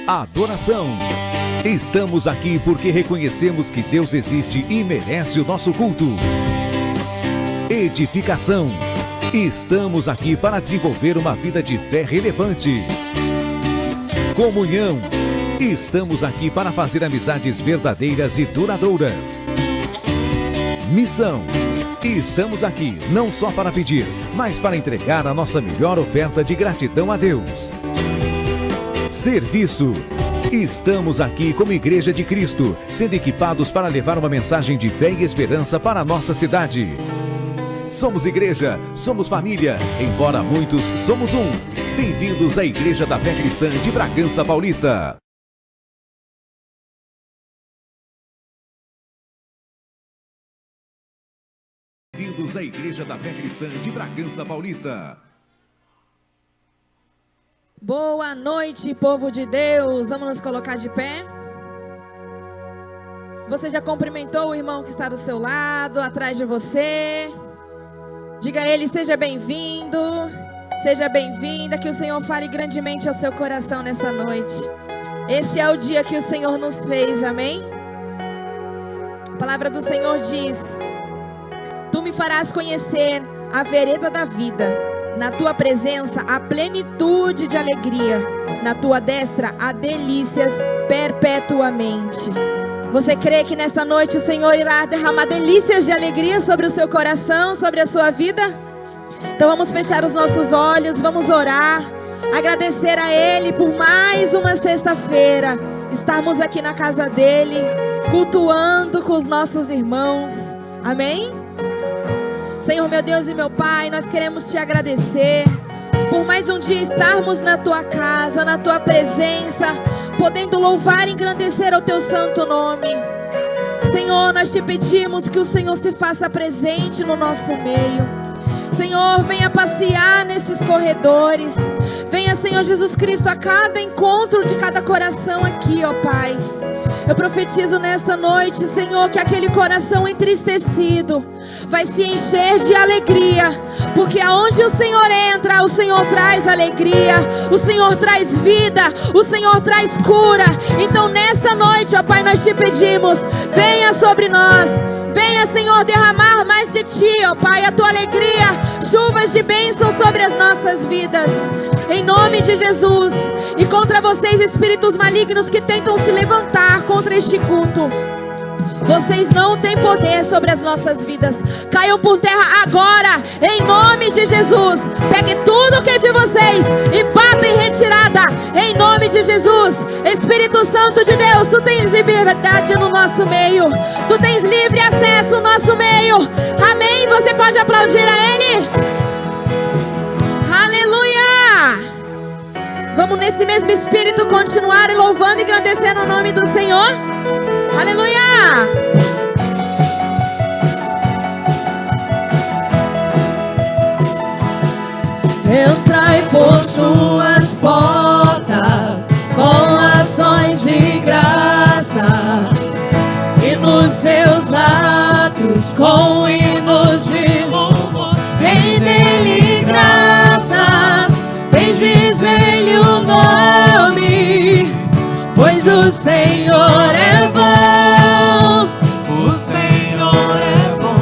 adoração. Estamos aqui porque reconhecemos que Deus existe e merece o nosso culto. Edificação. Estamos aqui para desenvolver uma vida de fé relevante. Comunhão. Estamos aqui para fazer amizades verdadeiras e duradouras. Missão. Estamos aqui não só para pedir, mas para entregar a nossa melhor oferta de gratidão a Deus. Serviço. Estamos aqui como Igreja de Cristo, sendo equipados para levar uma mensagem de fé e esperança para a nossa cidade. Somos igreja, somos família, embora muitos somos um. Bem-vindos à Igreja da Fé Cristã de Bragança Paulista. Bem-vindos à Igreja da Fé Cristã de Bragança Paulista. Boa noite, povo de Deus. Vamos nos colocar de pé. Você já cumprimentou o irmão que está do seu lado, atrás de você? Diga a ele, seja bem-vindo, seja bem-vinda, que o Senhor fale grandemente ao seu coração nessa noite. Este é o dia que o Senhor nos fez, amém? A palavra do Senhor diz: Tu me farás conhecer a vereda da vida. Na tua presença há plenitude de alegria. Na tua destra há delícias perpetuamente. Você crê que nesta noite o Senhor irá derramar delícias de alegria sobre o seu coração, sobre a sua vida? Então vamos fechar os nossos olhos, vamos orar, agradecer a Ele por mais uma sexta-feira, estarmos aqui na casa dEle, cultuando com os nossos irmãos, amém? Senhor, meu Deus e meu Pai, nós queremos Te agradecer por mais um dia estarmos na Tua casa, na Tua presença, podendo louvar e engrandecer o Teu santo nome. Senhor, nós Te pedimos que o Senhor se faça presente no nosso meio. Senhor, venha passear nestes corredores. Venha, Senhor Jesus Cristo, a cada encontro de cada coração aqui, ó Pai. Eu profetizo nesta noite, Senhor, que aquele coração entristecido vai se encher de alegria, porque aonde o Senhor entra, o Senhor traz alegria, o Senhor traz vida, o Senhor traz cura. Então nesta noite, ó Pai, nós Te pedimos, venha sobre nós. Venha, Senhor, derramar mais de Ti, ó Pai, a Tua alegria, chuvas de bênção sobre as nossas vidas, em nome de Jesus. E contra vocês, espíritos malignos que tentam se levantar contra este culto, vocês não têm poder sobre as nossas vidas. Caiam por terra agora, em nome de Jesus. Pegue tudo que é de vocês e bata em retirada, em nome de Jesus. Espírito Santo de Deus, Tu tens liberdade no nosso meio, Tu tens livre acesso no nosso meio, amém? Você pode aplaudir a Ele? Aleluia! Vamos nesse mesmo espírito continuar louvando e agradecendo o nome do Senhor. Aleluia! Entrai por suas portas com ações de graça, e nos seus atos com hinos de louvor. Rende-lhe graças, bendize-lhe o nome, pois o Senhor é bom. O Senhor é bom.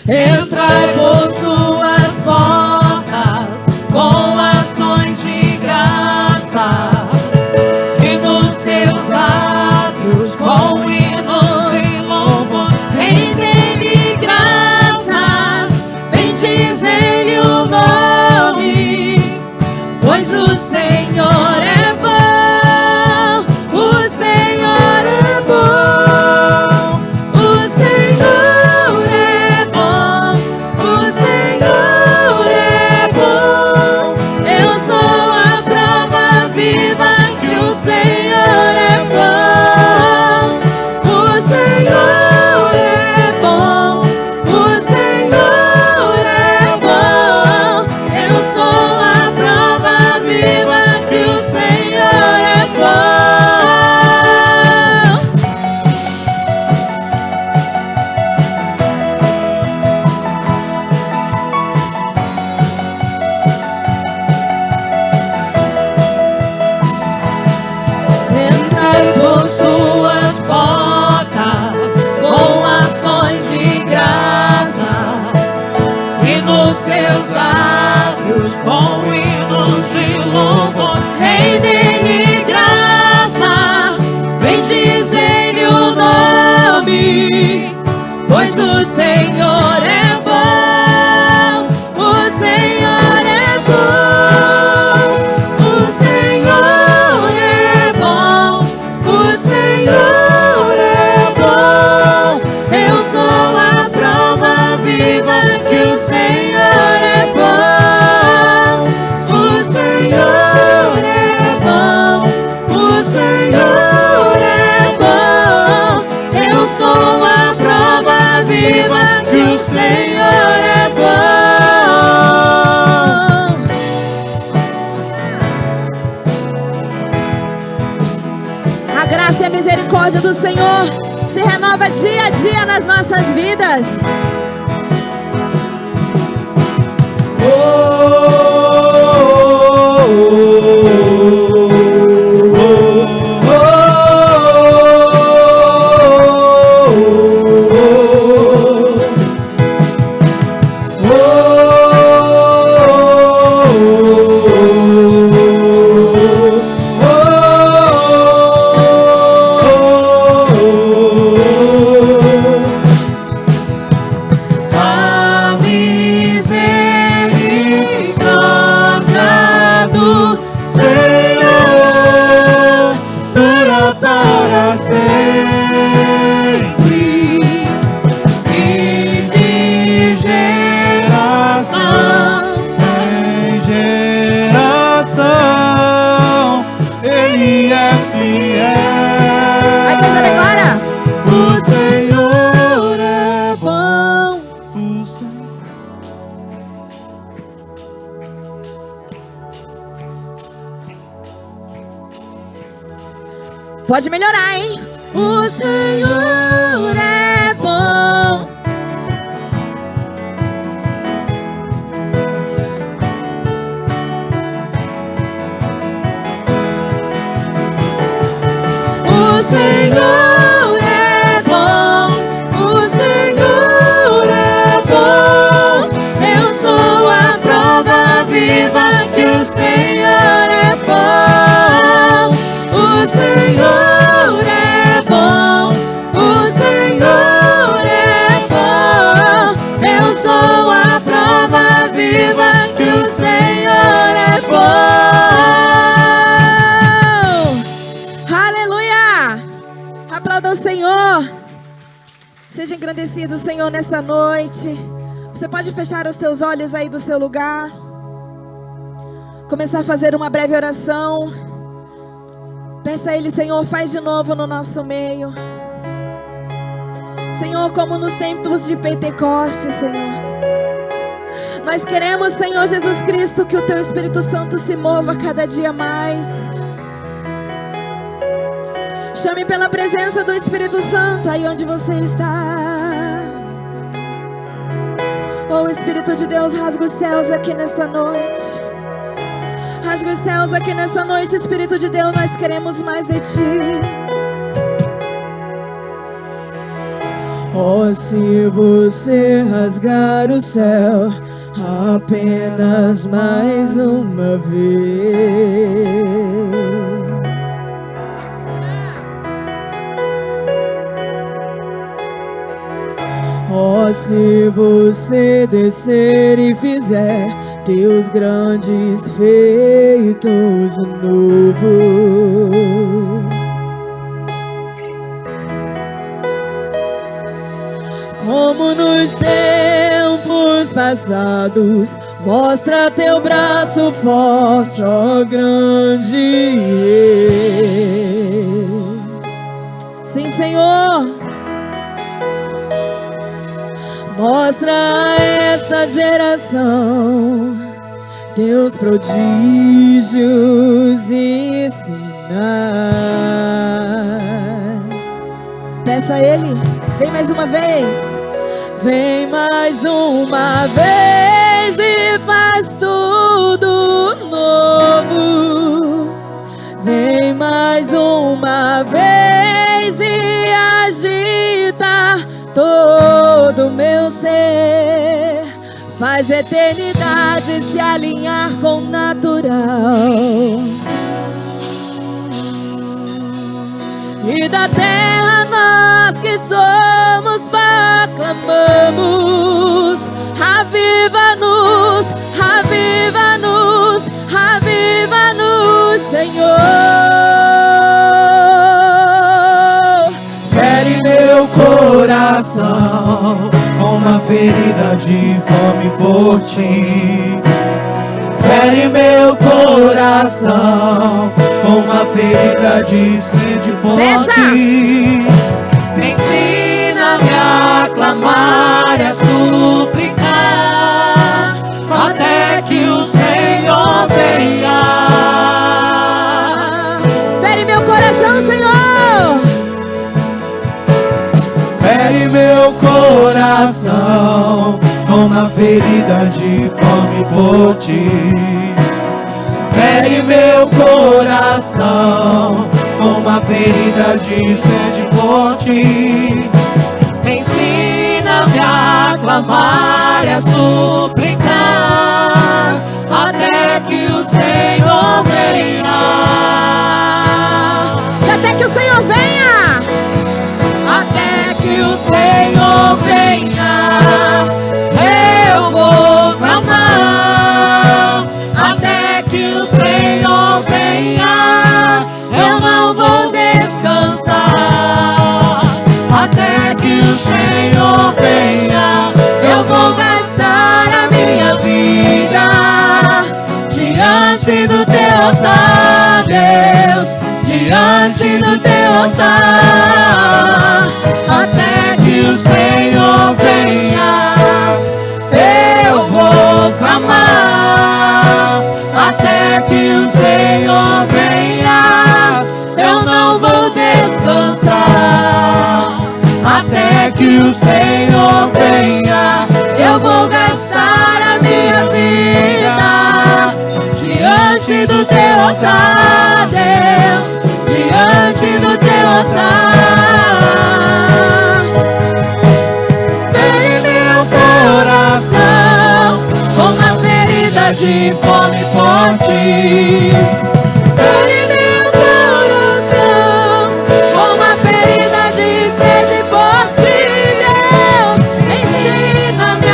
Entrai por suas portas com ações de graça, e nos teus atos com hinos de louvor. Rende-lhe graças, bendize-lhe o nome, pois o Senhor é bom. graça e a misericórdia do Senhor se renova dia a dia nas nossas vidas. Pode melhorar, hein? O Senhor é bom. O Senhor é bom. O Senhor é bom. Eu sou a prova viva que o Senhor é bom. O Senhor seja engrandecido, Senhor, nessa noite. Você pode fechar os seus olhos aí do seu lugar. Começar a fazer uma breve oração. Peça a Ele, Senhor, faz de novo no nosso meio. Senhor, como nos tempos de Pentecostes, Senhor. Nós queremos, Senhor Jesus Cristo, que o Teu Espírito Santo se mova cada dia mais. Chame pela presença do Espírito Santo aí onde você está. Oh, Espírito de Deus, rasga os céus aqui nesta noite. Rasga os céus aqui nesta noite, Espírito de Deus, nós queremos mais de Ti. Oh, se você rasgar o céu apenas mais uma vez. Oh, se você descer e fizer Teus grandes feitos de novo. Como nos tempos passados, mostra Teu braço forte, ó grande Rei. Sim, Senhor. Mostra a esta geração Teus prodígios e sinais. Peça a Ele, vem mais uma vez. Vem mais uma vez e faz tudo novo. Vem mais uma vez e agita todo meu ser. Faz a eternidade se alinhar com o natural. E da terra nós que somos proclamamos. Aviva-nos, aviva-nos, aviva-nos, Senhor. Fere meu coração com uma ferida de fome por Ti. Fere meu coração com uma ferida de sede por Ti. Ensina-me a clamar e a suplicar até que o Senhor venha. Fere meu coração, Senhor. fere meu coração com uma ferida de fome por ti. Fere meu coração com uma ferida de sede por ti. Ensina-me a clamar e a suplicar até que o Senhor venha. E até que o Senhor venha. Até que o Senhor venha, eu vou clamar. Até que o Senhor venha, eu não vou descansar. Até que o Senhor venha, eu vou gastar a minha vida diante do teu altar, Deus, diante do teu altar. Até que o Senhor venha, eu vou clamar. Até que o Senhor venha, eu não vou descansar. Até que o Senhor venha, eu vou gastar a minha vida diante do teu altar, Deus, diante do teu altar. Fere meu coração com uma ferida de fome por ti. Fere meu coração com uma ferida de sede por ti, Deus. Ensina-me a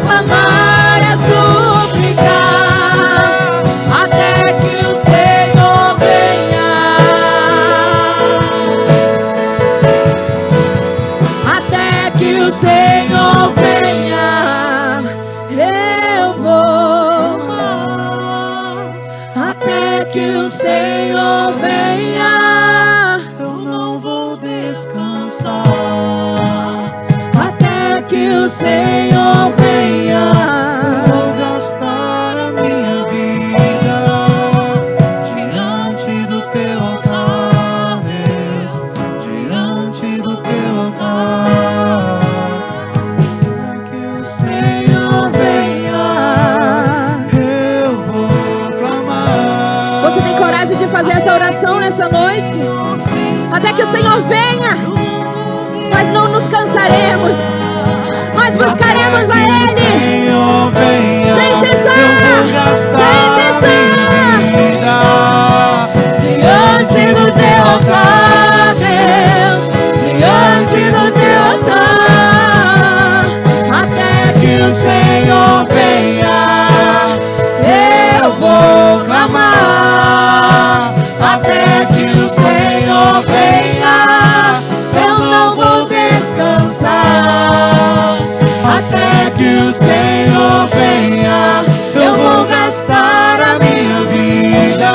clamar e a suplicar até que o Senhor venha. Até que o Senhor venha, eu vou. Até que o Senhor venha, eu não vou descansar. Até que o Senhor venha, eu vou gastar a minha vida diante do teu altar, Deus, diante do teu altar. Que o Senhor venha, eu vou clamar. Você tem coragem de fazer essa oração nessa noite? Até que o Senhor venha, nós não nos cansaremos. Nós buscaremos a Ele Senhor venha, sem cessar, eu vou gastar sem cessar. diante do teu altar, Deus, diante do teu altar. Até que o Senhor venha, eu vou clamar. Até que o Senhor venha, eu não vou descansar. Até que o Senhor venha, eu vou gastar a minha vida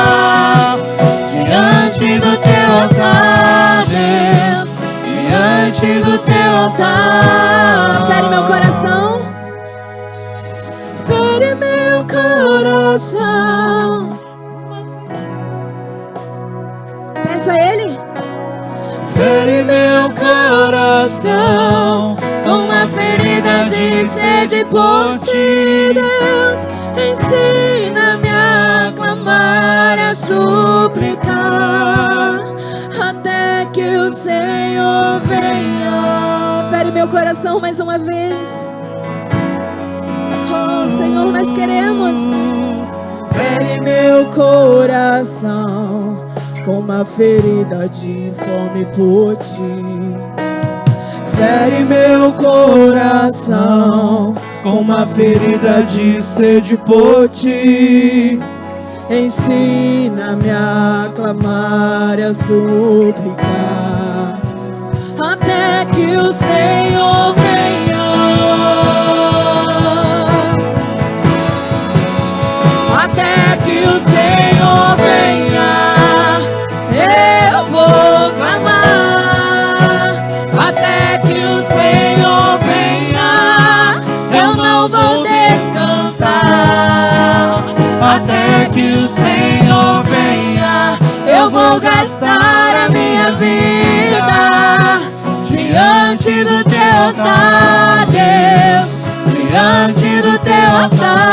diante do teu altar, Deus, diante do teu altar. Fere meu coração. Fere meu coração. Peça a Ele. Fere meu coração com uma ferida de sede por ti, Deus. Ensina-me a clamar, a suplicar até que o Senhor venha. Fere meu coração mais uma vez. Oh, Senhor, nós queremos. Fere meu coração com uma ferida de fome por ti. Fere meu coração com uma ferida de sede por ti. Ensina-me a clamar e a suplicar até que o Senhor venha. Até que o Senhor venha, eu vou clamar. Até que o Senhor venha, eu não vou descansar. Até que o Senhor venha, eu vou gastar a minha vida diante do teu altar, Deus, diante do teu altar.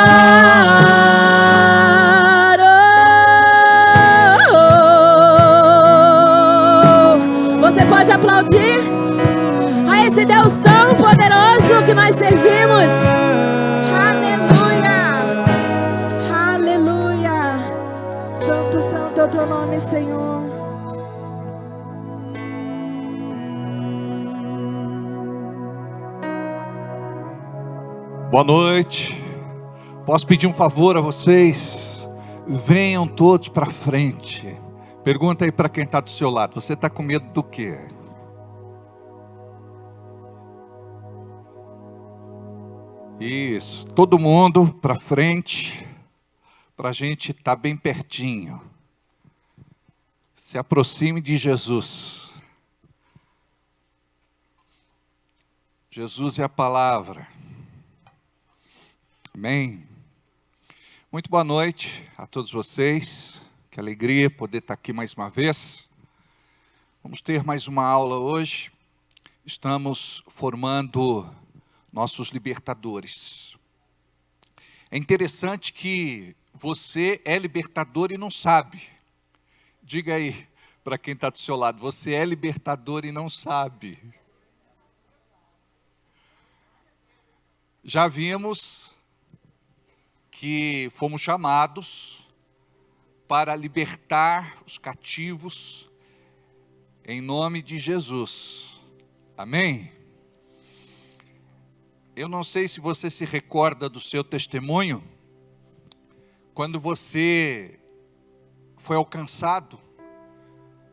Você pode aplaudir a esse Deus tão poderoso que nós servimos. Aleluia, aleluia. Santo, santo é o teu nome, Senhor. Boa noite. Posso pedir um favor a vocês? Venham todos para frente. Pergunta aí para quem está do seu lado: você está com medo do quê? Isso, todo mundo para frente, para a gente estar bem pertinho. Se aproxime de Jesus. Jesus é a palavra. Amém. Muito boa noite a todos vocês. Que alegria poder estar aqui mais uma vez. Vamos ter mais uma aula hoje. Estamos formando nossos libertadores. É interessante que você é libertador e não sabe. Diga aí para quem está do seu lado: você é libertador e não sabe. Já vimos que fomos chamados para libertar os cativos em nome de Jesus. Amém? Eu não sei se você se recorda do seu testemunho, quando você foi alcançado,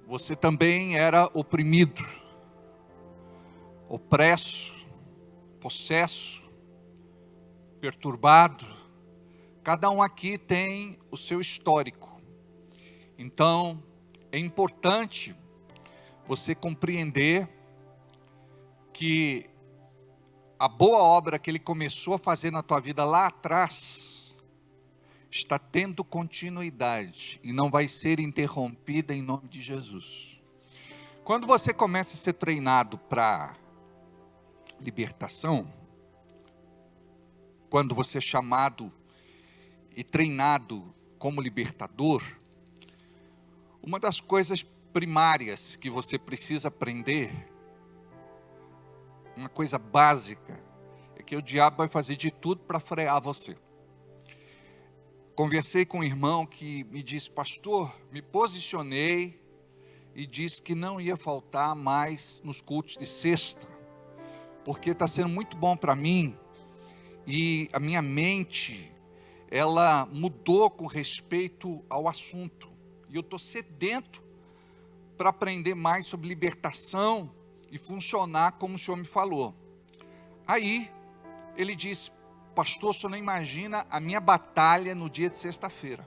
você também era oprimido, opresso, possesso, perturbado. Cada um aqui tem o seu histórico. Então, é importante você compreender que a boa obra que Ele começou a fazer na tua vida lá atrás está tendo continuidade e não vai ser interrompida em nome de Jesus. Quando você começa a ser treinado para libertação, quando você é chamado e treinado como libertador, uma das coisas primárias que você precisa aprender, uma coisa básica, é que o diabo vai fazer de tudo para frear você. Conversei com um irmão que me disse: pastor, me posicionei e disse que não ia faltar mais nos cultos de sexta, porque está sendo muito bom para mim, e a minha mente, ela mudou com respeito ao assunto, e eu estou sedento para aprender mais sobre libertação e funcionar como o senhor me falou. Aí ele disse: pastor, o senhor não imagina a minha batalha no dia de sexta-feira.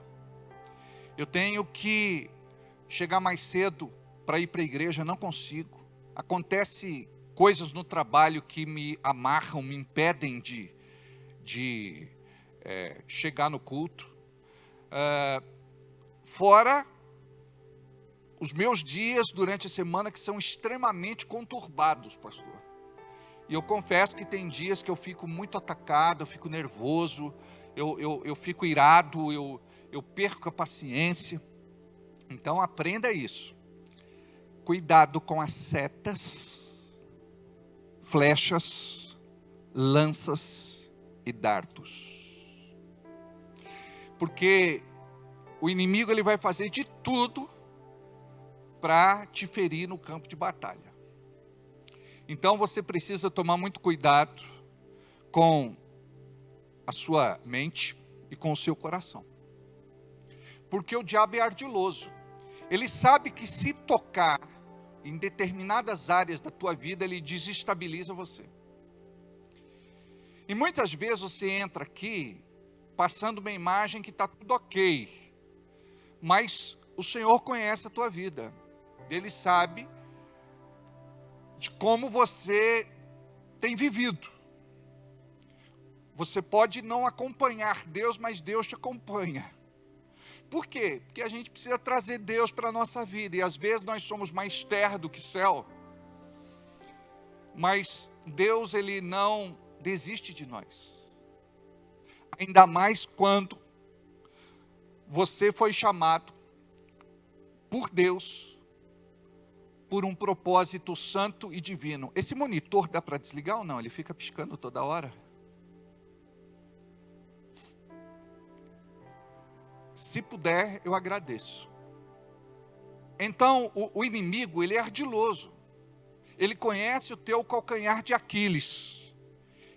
Eu tenho que chegar mais cedo para ir para a igreja, não consigo. Acontece coisas no trabalho que me amarram, me impedem de chegar no culto. Fora os meus dias durante a semana que são extremamente conturbados, pastor. E eu confesso que tem dias que eu fico muito atacado, eu fico nervoso, eu fico irado, eu perco a paciência. Então aprenda isso. Cuidado com as setas, flechas, lanças e dardos. Porque o inimigo ele vai fazer de tudo para te ferir no campo de batalha. Então você precisa tomar muito cuidado com a sua mente e com o seu coração. Porque o diabo é ardiloso. Ele sabe que se tocar em determinadas áreas da tua vida, ele desestabiliza você. E muitas vezes você entra aqui passando uma imagem que está tudo ok, mas o Senhor conhece a tua vida. Ele sabe de como você tem vivido. Você pode não acompanhar Deus, mas Deus te acompanha. Por quê? Porque a gente precisa trazer Deus para a nossa vida. E às vezes nós somos mais terra do que céu. Mas Deus, Ele não desiste de nós. Ainda mais quando você foi chamado por Deus, por um propósito santo e divino. Esse monitor dá para desligar ou não? Ele fica piscando toda hora. Se puder, eu agradeço. Então, o inimigo, ele é ardiloso. Ele conhece o teu calcanhar de Aquiles.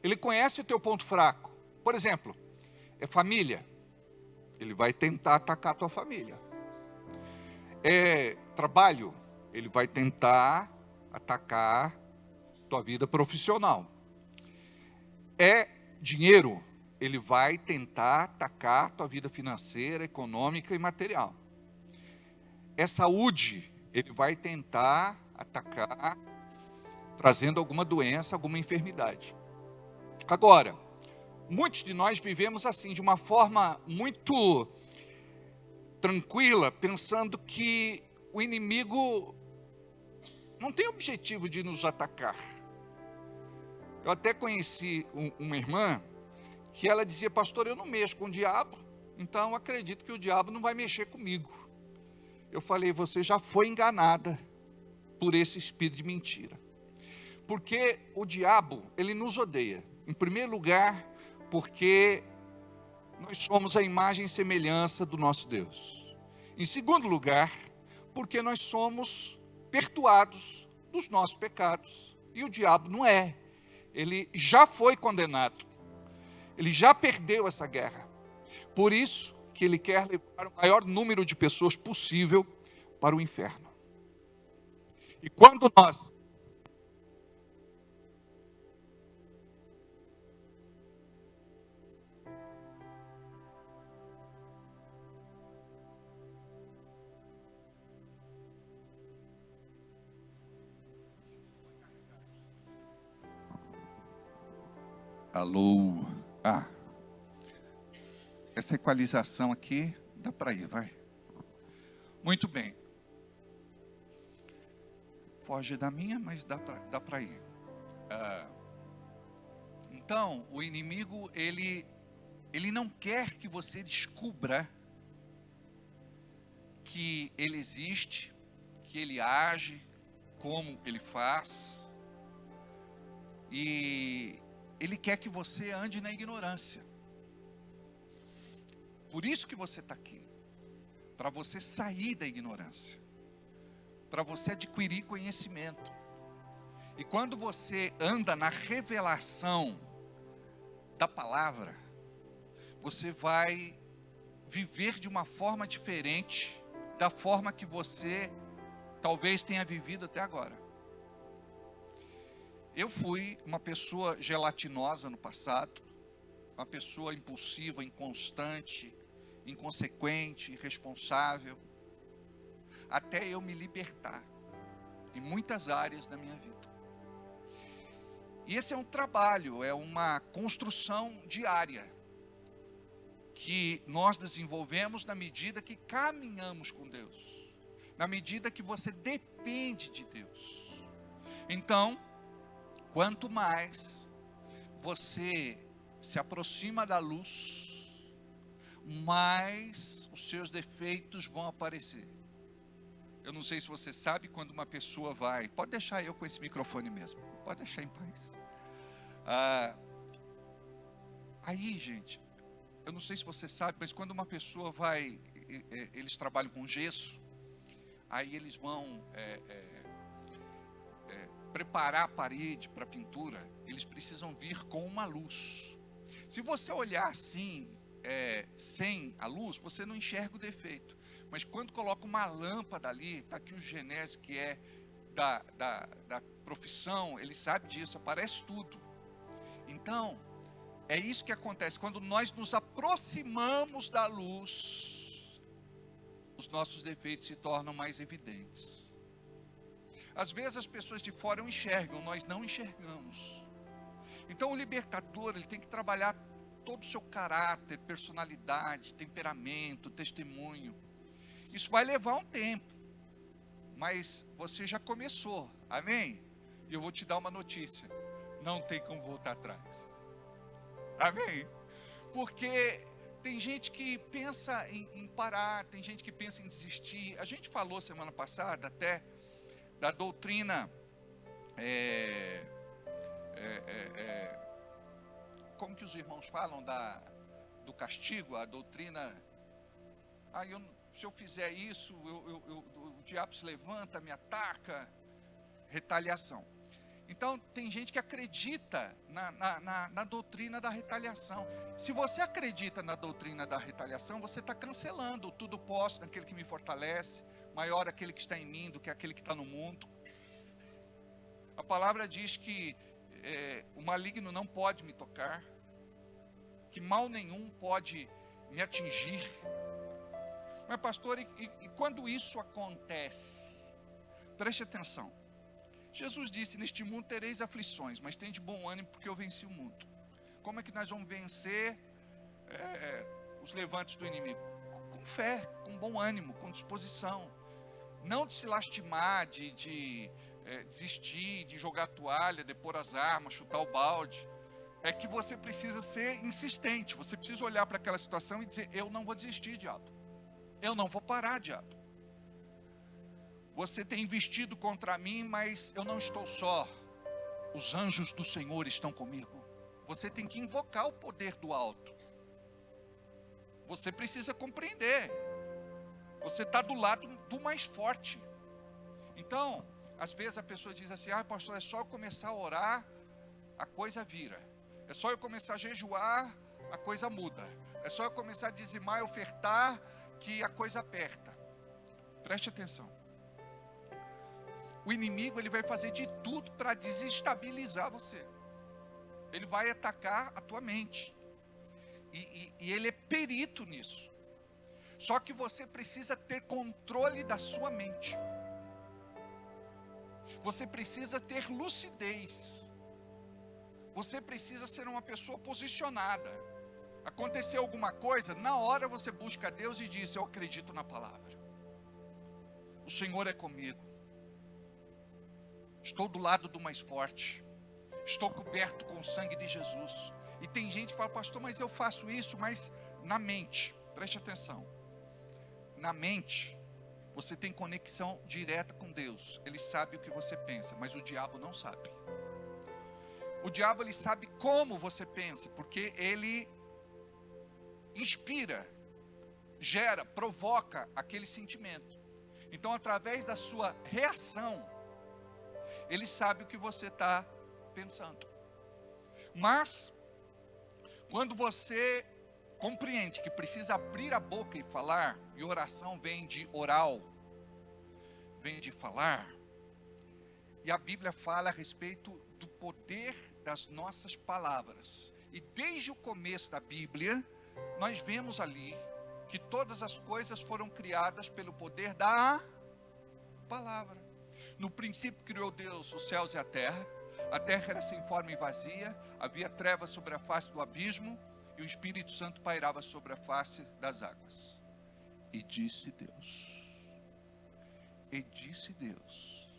Ele conhece o teu ponto fraco. Por exemplo, é família. Ele vai tentar atacar a tua família. É trabalho. Ele vai tentar atacar tua vida profissional. É dinheiro. Ele vai tentar atacar tua vida financeira, econômica e material. É saúde. Ele vai tentar atacar, trazendo alguma doença, alguma enfermidade. Agora, muitos de nós vivemos assim, de uma forma muito tranquila, pensando que o inimigo não tem objetivo de nos atacar. Eu até conheci uma irmã que ela dizia: pastor, eu não mexo com o diabo, então eu acredito que o diabo não vai mexer comigo. Eu falei: você já foi enganada por esse espírito de mentira. Porque o diabo, ele nos odeia. Em primeiro lugar, porque nós somos a imagem e semelhança do nosso Deus. Em segundo lugar, porque nós somos perdoados dos nossos pecados. E o diabo não é. Ele já foi condenado. Ele já perdeu essa guerra. Por isso que ele quer levar o maior número de pessoas possível para o inferno. E quando nós alô, essa equalização aqui dá para ir, vai. Muito bem. Foge da minha, mas dá para ir. Então, o inimigo, ele não quer que você descubra que ele existe, que ele age, como ele faz. E ele quer que você ande na ignorância. Por isso que você está aqui. Para você sair da ignorância. Para você adquirir conhecimento. E quando você anda na revelação da palavra, você vai viver de uma forma diferente da forma que você talvez tenha vivido até agora. Eu fui uma pessoa gelatinosa no passado, uma pessoa impulsiva, inconstante, inconsequente, irresponsável, até eu me libertar em muitas áreas da minha vida. E esse é um trabalho, é uma construção diária, que nós desenvolvemos na medida que caminhamos com Deus, na medida que você depende de Deus. Então, quanto mais você se aproxima da luz, mais os seus defeitos vão aparecer. Eu não sei se você sabe, quando uma pessoa vai... Pode deixar eu com esse microfone mesmo. Pode deixar em paz. Aí, gente, eu não sei se você sabe, mas quando uma pessoa vai... Eles trabalham com gesso. Aí eles vão... preparar a parede para pintura, eles precisam vir com uma luz. Se você olhar assim, sem a luz, você não enxerga o defeito. Mas quando coloca uma lâmpada ali, está aqui o Genésio, que é da profissão, ele sabe disso, aparece tudo. Então, é isso que acontece. Quando nós nos aproximamos da luz, os nossos defeitos se tornam mais evidentes. Às vezes as pessoas de fora não enxergam, nós não enxergamos. Então o libertador, ele tem que trabalhar todo o seu caráter, personalidade, temperamento, testemunho. Isso vai levar um tempo, mas você já começou, amém? E eu vou te dar uma notícia: não tem como voltar atrás. Amém? Porque tem gente que pensa em parar, tem gente que pensa em desistir. A gente falou semana passada até da doutrina, como que os irmãos falam do castigo, a doutrina, se eu fizer isso, o diabo se levanta, me ataca, retaliação. Então, tem gente que acredita na doutrina da retaliação. Se você acredita na doutrina da retaliação, você está cancelando o tudo posso naquele que me fortalece, maior aquele que está em mim do que aquele que está no mundo. A palavra diz que o maligno não pode me tocar, que mal nenhum pode me atingir. Mas pastor, e quando isso acontece? Preste atenção. Jesus disse, neste mundo tereis aflições, mas tem de bom ânimo porque eu venci o mundo. Como é que nós vamos vencer os levantes do inimigo? Com fé, com bom ânimo, com disposição. Não de se lastimar, de desistir, de jogar a toalha, depor as armas, chutar o balde. É que você precisa ser insistente, você precisa olhar para aquela situação e dizer, eu não vou desistir, diabo. Eu não vou parar, diabo. Você tem investido contra mim, mas eu não estou só. Os anjos do Senhor estão comigo. Você tem que invocar o poder do alto. Você precisa compreender. Você está do lado do mais forte. Então, às vezes a pessoa diz assim, pastor, é só eu começar a orar, a coisa vira. É só eu começar a jejuar, a coisa muda. É só eu começar a dizimar e ofertar, que a coisa aperta. Preste atenção. O inimigo, ele vai fazer de tudo para desestabilizar você. Ele vai atacar a tua mente. E ele é perito nisso. Só que você precisa ter controle da sua mente. Você precisa ter lucidez. Você precisa ser uma pessoa posicionada. Aconteceu alguma coisa, na hora você busca Deus e diz, eu acredito na palavra. O Senhor é comigo. Estou do lado do mais forte. Estou coberto com o sangue de Jesus. E tem gente que fala, pastor, mas eu faço isso, mas na mente. Preste atenção. Na mente, você tem conexão direta com Deus. Ele sabe o que você pensa, mas o diabo não sabe. O diabo, ele sabe como você pensa, porque ele inspira, gera, provoca aquele sentimento. Então, através da sua reação, ele sabe o que você está pensando. Mas, quando você compreende que precisa abrir a boca e falar, e oração vem de oral, vem de falar, e a Bíblia fala a respeito do poder das nossas palavras. E desde o começo da Bíblia, nós vemos ali que todas as coisas foram criadas pelo poder da palavra. No princípio criou Deus os céus e a terra era sem forma e vazia, havia trevas sobre a face do abismo, e o Espírito Santo pairava sobre a face das águas. E disse Deus, e disse Deus,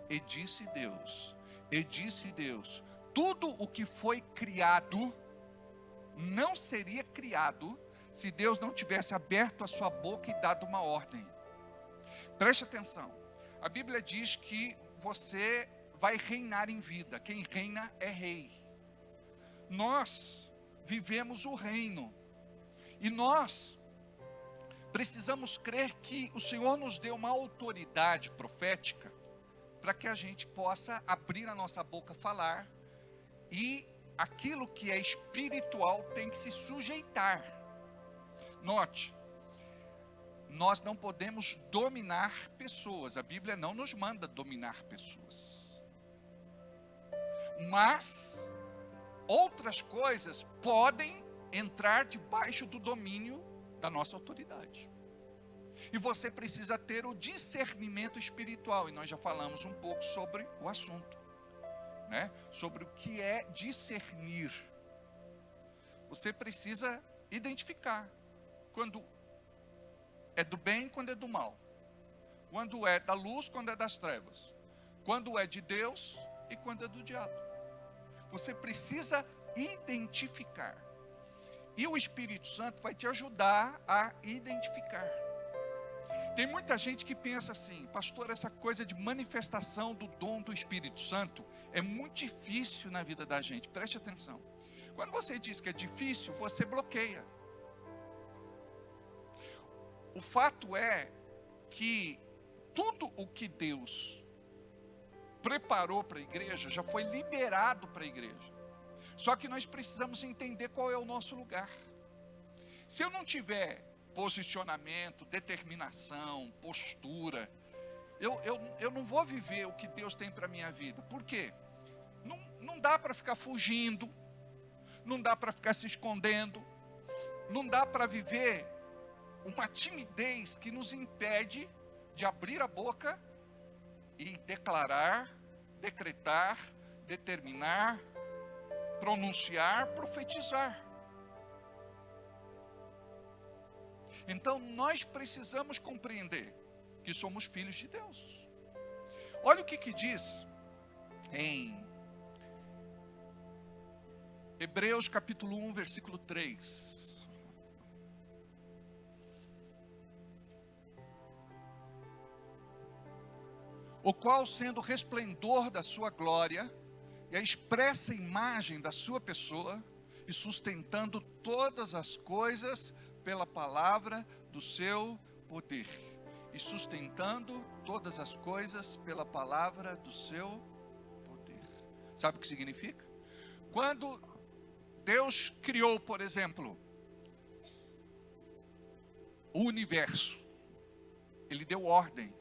e disse Deus, e disse Deus, tudo o que foi criado, não seria criado, se Deus não tivesse aberto a sua boca e dado uma ordem. Preste atenção, a Bíblia diz que você vai reinar em vida, quem reina é rei. Nós vivemos o reino, e nós precisamos crer que o Senhor nos deu uma autoridade profética, para que a gente possa abrir a nossa boca, falar, e aquilo que é espiritual tem que se sujeitar. Note, nós não podemos dominar pessoas, a Bíblia não nos manda dominar pessoas. Mas outras coisas podem entrar debaixo do domínio da nossa autoridade. E você precisa ter o discernimento espiritual, e nós já falamos um pouco sobre o assunto, né? Sobre o que é discernir. Você precisa identificar quando é do bem, quando é do mal, quando é da luz, quando é das trevas, quando é de Deus e quando é do diabo. Você precisa identificar. E o Espírito Santo vai te ajudar a identificar. Tem muita gente que pensa assim: pastor, essa coisa de manifestação do dom do Espírito Santo é muito difícil na vida da gente. Preste atenção. Quando você diz que é difícil, você bloqueia. O fato é que tudo o que Deus preparou para a igreja já foi liberado para a igreja. Só que nós precisamos entender qual é o nosso lugar. Se eu não tiver posicionamento, determinação, postura, eu não vou viver o que Deus tem para a minha vida. Por quê? Não dá para ficar fugindo, não dá para ficar se escondendo, não dá para viver uma timidez que nos impede de abrir a boca e declarar, decretar, determinar, pronunciar, profetizar. Então nós precisamos compreender que somos filhos de Deus. Olha o que diz em Hebreus capítulo 1, versículo 3. O qual, sendo o resplendor da sua glória e a expressa imagem da sua pessoa, e sustentando todas as coisas pela palavra do seu poder. E sustentando todas as coisas pela palavra do seu poder. Sabe o que significa? Quando Deus criou, por exemplo, o universo, Ele deu ordem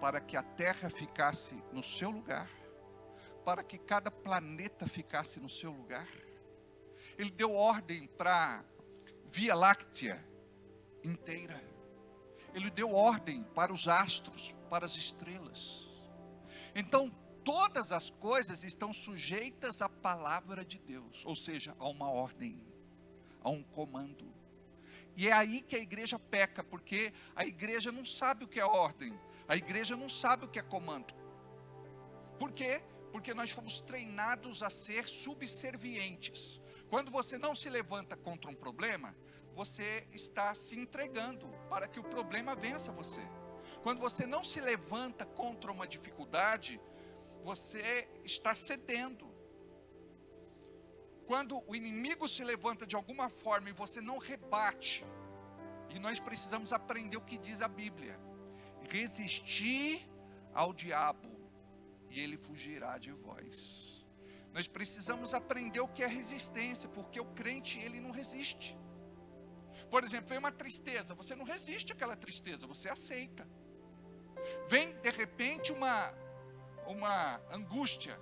para que a Terra ficasse no seu lugar, para que cada planeta ficasse no seu lugar. Ele deu ordem para a Via Láctea inteira. Ele deu ordem para os astros, para as estrelas. Então, todas as coisas estão sujeitas à palavra de Deus, ou seja, a uma ordem, a um comando. E é aí que a igreja peca, porque a igreja não sabe o que é ordem. A igreja não sabe o que é comando. Por quê? Porque nós fomos treinados a ser subservientes. Quando você não se levanta contra um problema, você está se entregando para que o problema vença você. Quando você não se levanta contra uma dificuldade, você está cedendo. Quando o inimigo se levanta de alguma forma e você não rebate, e nós precisamos aprender o que diz a Bíblia: resistir ao diabo e ele fugirá de vós. Nós precisamos aprender o que é resistência, porque o crente, ele não resiste. Por exemplo, vem uma tristeza, você não resiste àquela tristeza, você aceita. Vem de repente uma angústia,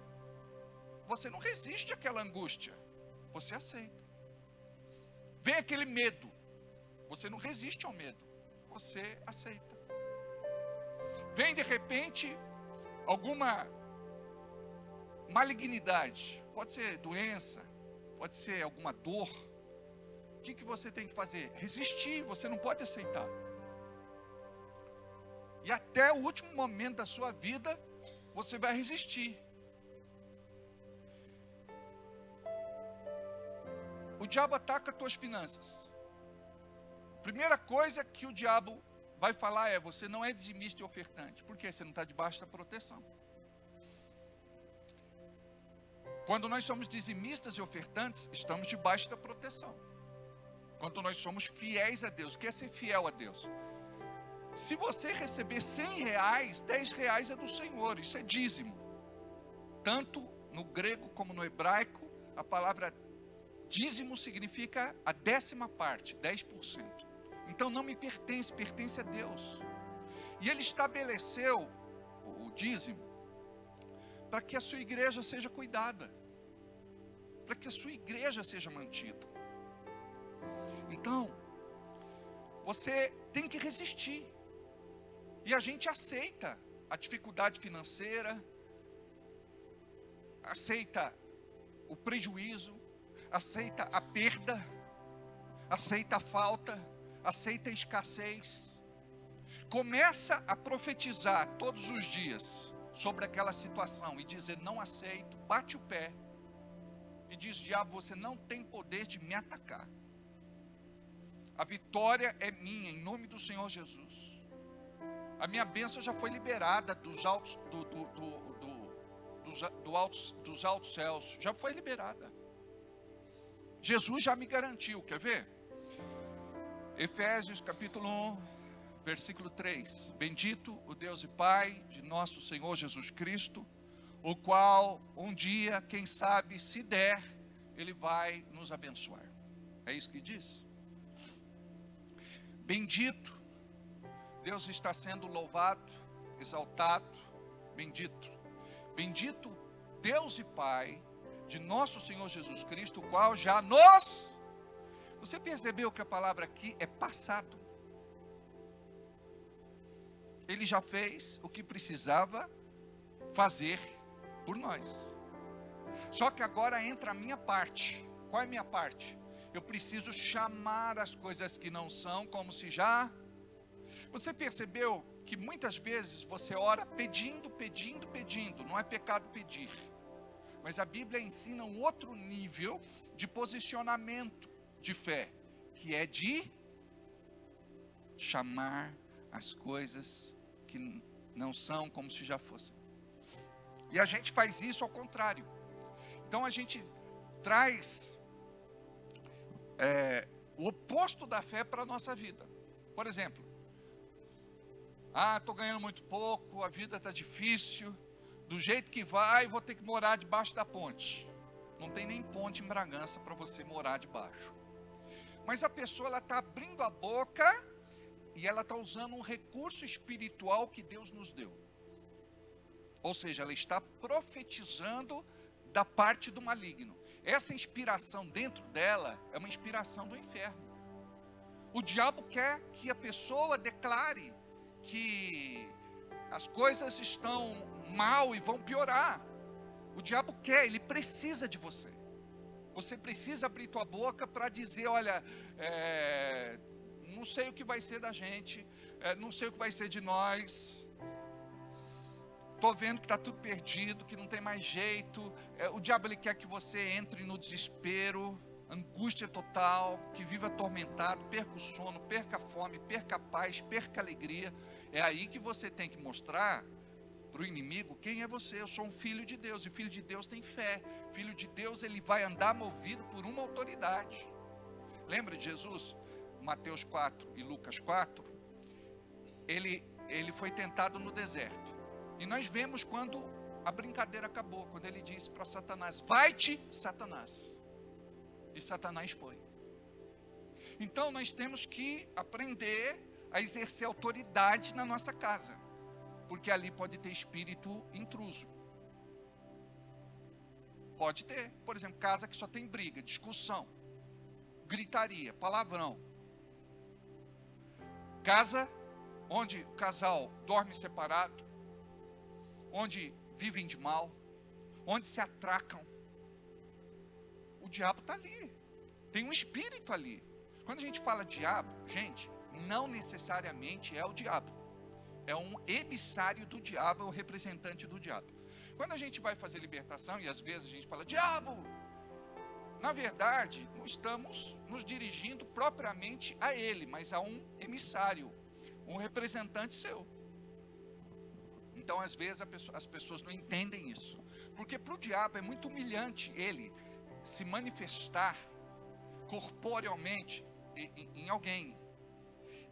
você não resiste àquela angústia, você aceita. Vem aquele medo, você não resiste ao medo, você aceita. Vem de repente alguma malignidade, pode ser doença, pode ser alguma dor. O que você tem que fazer? Resistir, você não pode aceitar. E até o último momento da sua vida, você vai resistir. O diabo ataca as tuas finanças. Primeira coisa que o diabo vai falar é: você não é dizimista e ofertante. Por quê? Você não está debaixo da proteção. Quando nós somos dizimistas e ofertantes, estamos debaixo da proteção. Quando nós somos fiéis a Deus. O que é ser fiel a Deus? Se você receber R$100, R$10 é do Senhor. Isso é dízimo. Tanto no grego como no hebraico, a palavra dízimo significa a 10ª parte, 10%. Então não me pertence, pertence a Deus. E Ele estabeleceu o dízimo para que a sua igreja seja cuidada, para que a sua igreja seja mantida. Então, você tem que resistir. E a gente aceita a dificuldade financeira, aceita o prejuízo, aceita a perda, aceita a falta, aceita a escassez. Começa a profetizar todos os dias sobre aquela situação e dizer: não aceito, bate o pé e diz: diabo, você não tem poder de me atacar. A vitória é minha, em nome do Senhor Jesus. A minha bênção já foi liberada dos altos céus, já foi liberada. Jesus já me garantiu, quer ver? Efésios capítulo 1, versículo 3. Bendito o Deus e Pai de nosso Senhor Jesus Cristo, o qual um dia, quem sabe, se der, Ele vai nos abençoar. É isso que diz. Bendito, Deus está sendo louvado, exaltado, bendito. Bendito Deus e Pai de nosso Senhor Jesus Cristo, o qual já nos... Você percebeu que a palavra aqui é passado? Ele já fez o que precisava fazer por nós. Só que agora entra a minha parte. Qual é a minha parte? Eu preciso chamar as coisas que não são como se já... Você percebeu que muitas vezes você ora pedindo, pedindo, pedindo. Não é pecado pedir. Mas a Bíblia ensina um outro nível de posicionamento de fé, que é de chamar as coisas que não são como se já fossem. E a gente faz isso ao contrário. Então a gente traz o oposto da fé para a nossa vida. Por exemplo, estou ganhando muito pouco, a vida está difícil, do jeito que vai, vou ter que morar debaixo da ponte. Não tem nem ponte em Bragança para você morar debaixo. Mas a pessoa está abrindo a boca e ela está usando um recurso espiritual que Deus nos deu. Ou seja, ela está profetizando da parte do maligno. Essa inspiração dentro dela é uma inspiração do inferno. O diabo quer que a pessoa declare que as coisas estão mal e vão piorar. O diabo quer, ele precisa de você. Você precisa abrir tua boca para dizer: olha, não sei o que vai ser da gente, não sei o que vai ser de nós, estou vendo que está tudo perdido, que não tem mais jeito. O diabo ele quer que você entre no desespero, angústia total, que viva atormentado, perca o sono, perca a fome, perca a paz, perca a alegria. É aí que você tem que mostrar para o inimigo quem é você. Eu sou um filho de Deus, e filho de Deus tem fé. Filho de Deus, ele vai andar movido por uma autoridade. Lembra de Jesus? Mateus 4 e Lucas 4, ele foi tentado no deserto. E nós vemos quando a brincadeira acabou, quando ele disse para Satanás: vai-te, Satanás. E Satanás foi. Então nós temos que aprender a exercer autoridade na nossa casa, porque ali pode ter espírito intruso. Pode ter, por exemplo, casa que só tem briga, discussão, gritaria, palavrão. Casa onde o casal dorme separado, onde vivem de mal, onde se atracam. O diabo está ali, tem um espírito ali. Quando a gente fala diabo, gente, não necessariamente é o diabo. É um emissário do diabo, é o representante do diabo. Quando a gente vai fazer libertação, e às vezes a gente fala diabo, na verdade, não estamos nos dirigindo propriamente a ele, mas a um emissário, um representante seu. Então, às vezes, as pessoas não entendem isso. Porque para o diabo é muito humilhante ele se manifestar corporealmente em alguém.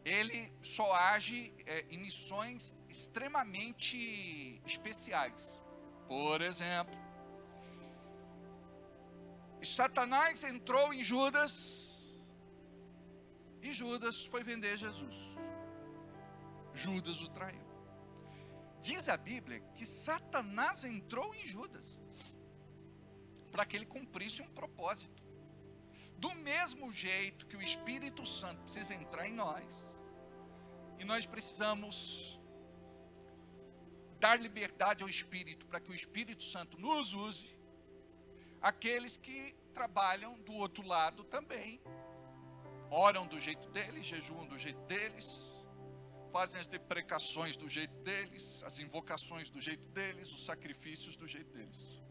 Ele só age em missões extremamente especiais. Por exemplo, Satanás entrou em Judas e Judas foi vender Jesus. Judas o traiu. Diz a Bíblia que Satanás entrou em Judas para que ele cumprisse um propósito. Do mesmo jeito que o Espírito Santo precisa entrar em nós, e nós precisamos dar liberdade ao Espírito para que o Espírito Santo nos use, aqueles que trabalham do outro lado também oram do jeito deles, jejuam do jeito deles, fazem as deprecações do jeito deles, as invocações do jeito deles, os sacrifícios do jeito deles.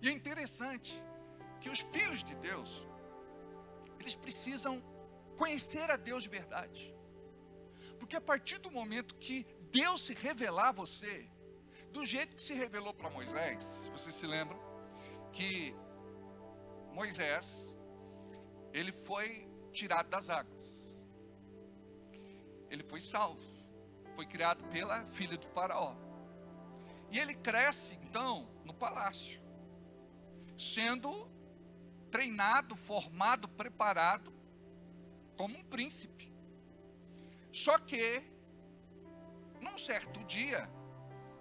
E é interessante que os filhos de Deus, eles precisam conhecer a Deus de verdade. Porque a partir do momento que Deus se revelar a você, do jeito que se revelou para Moisés, vocês se lembram que Moisés, ele foi tirado das águas, ele foi salvo, foi criado pela filha do faraó, e ele cresce então no palácio, sendo treinado, formado, preparado como um príncipe. Só que num certo dia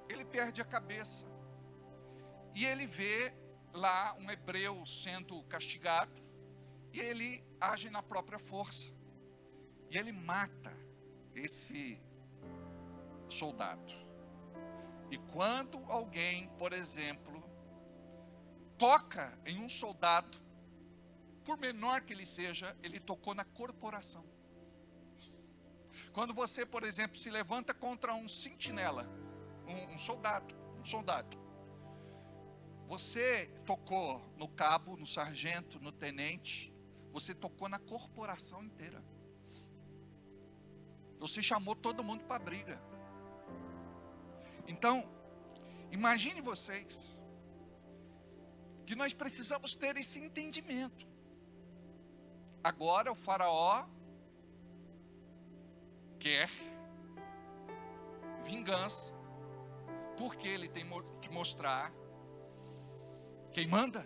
ele perde a cabeça e ele vê lá um hebreu sendo castigado, e ele age na própria força, e ele mata esse soldado. E quando alguém, por exemplo, toca em um soldado, por menor que ele seja, ele tocou na corporação. Quando você, por exemplo, se levanta contra um sentinela, um soldado, você tocou no cabo, no sargento, no tenente, você tocou na corporação inteira. Você chamou todo mundo para a briga. Então, imagine vocês, que nós precisamos ter esse entendimento. Agora o faraó quer vingança, porque ele tem que mostrar quem manda.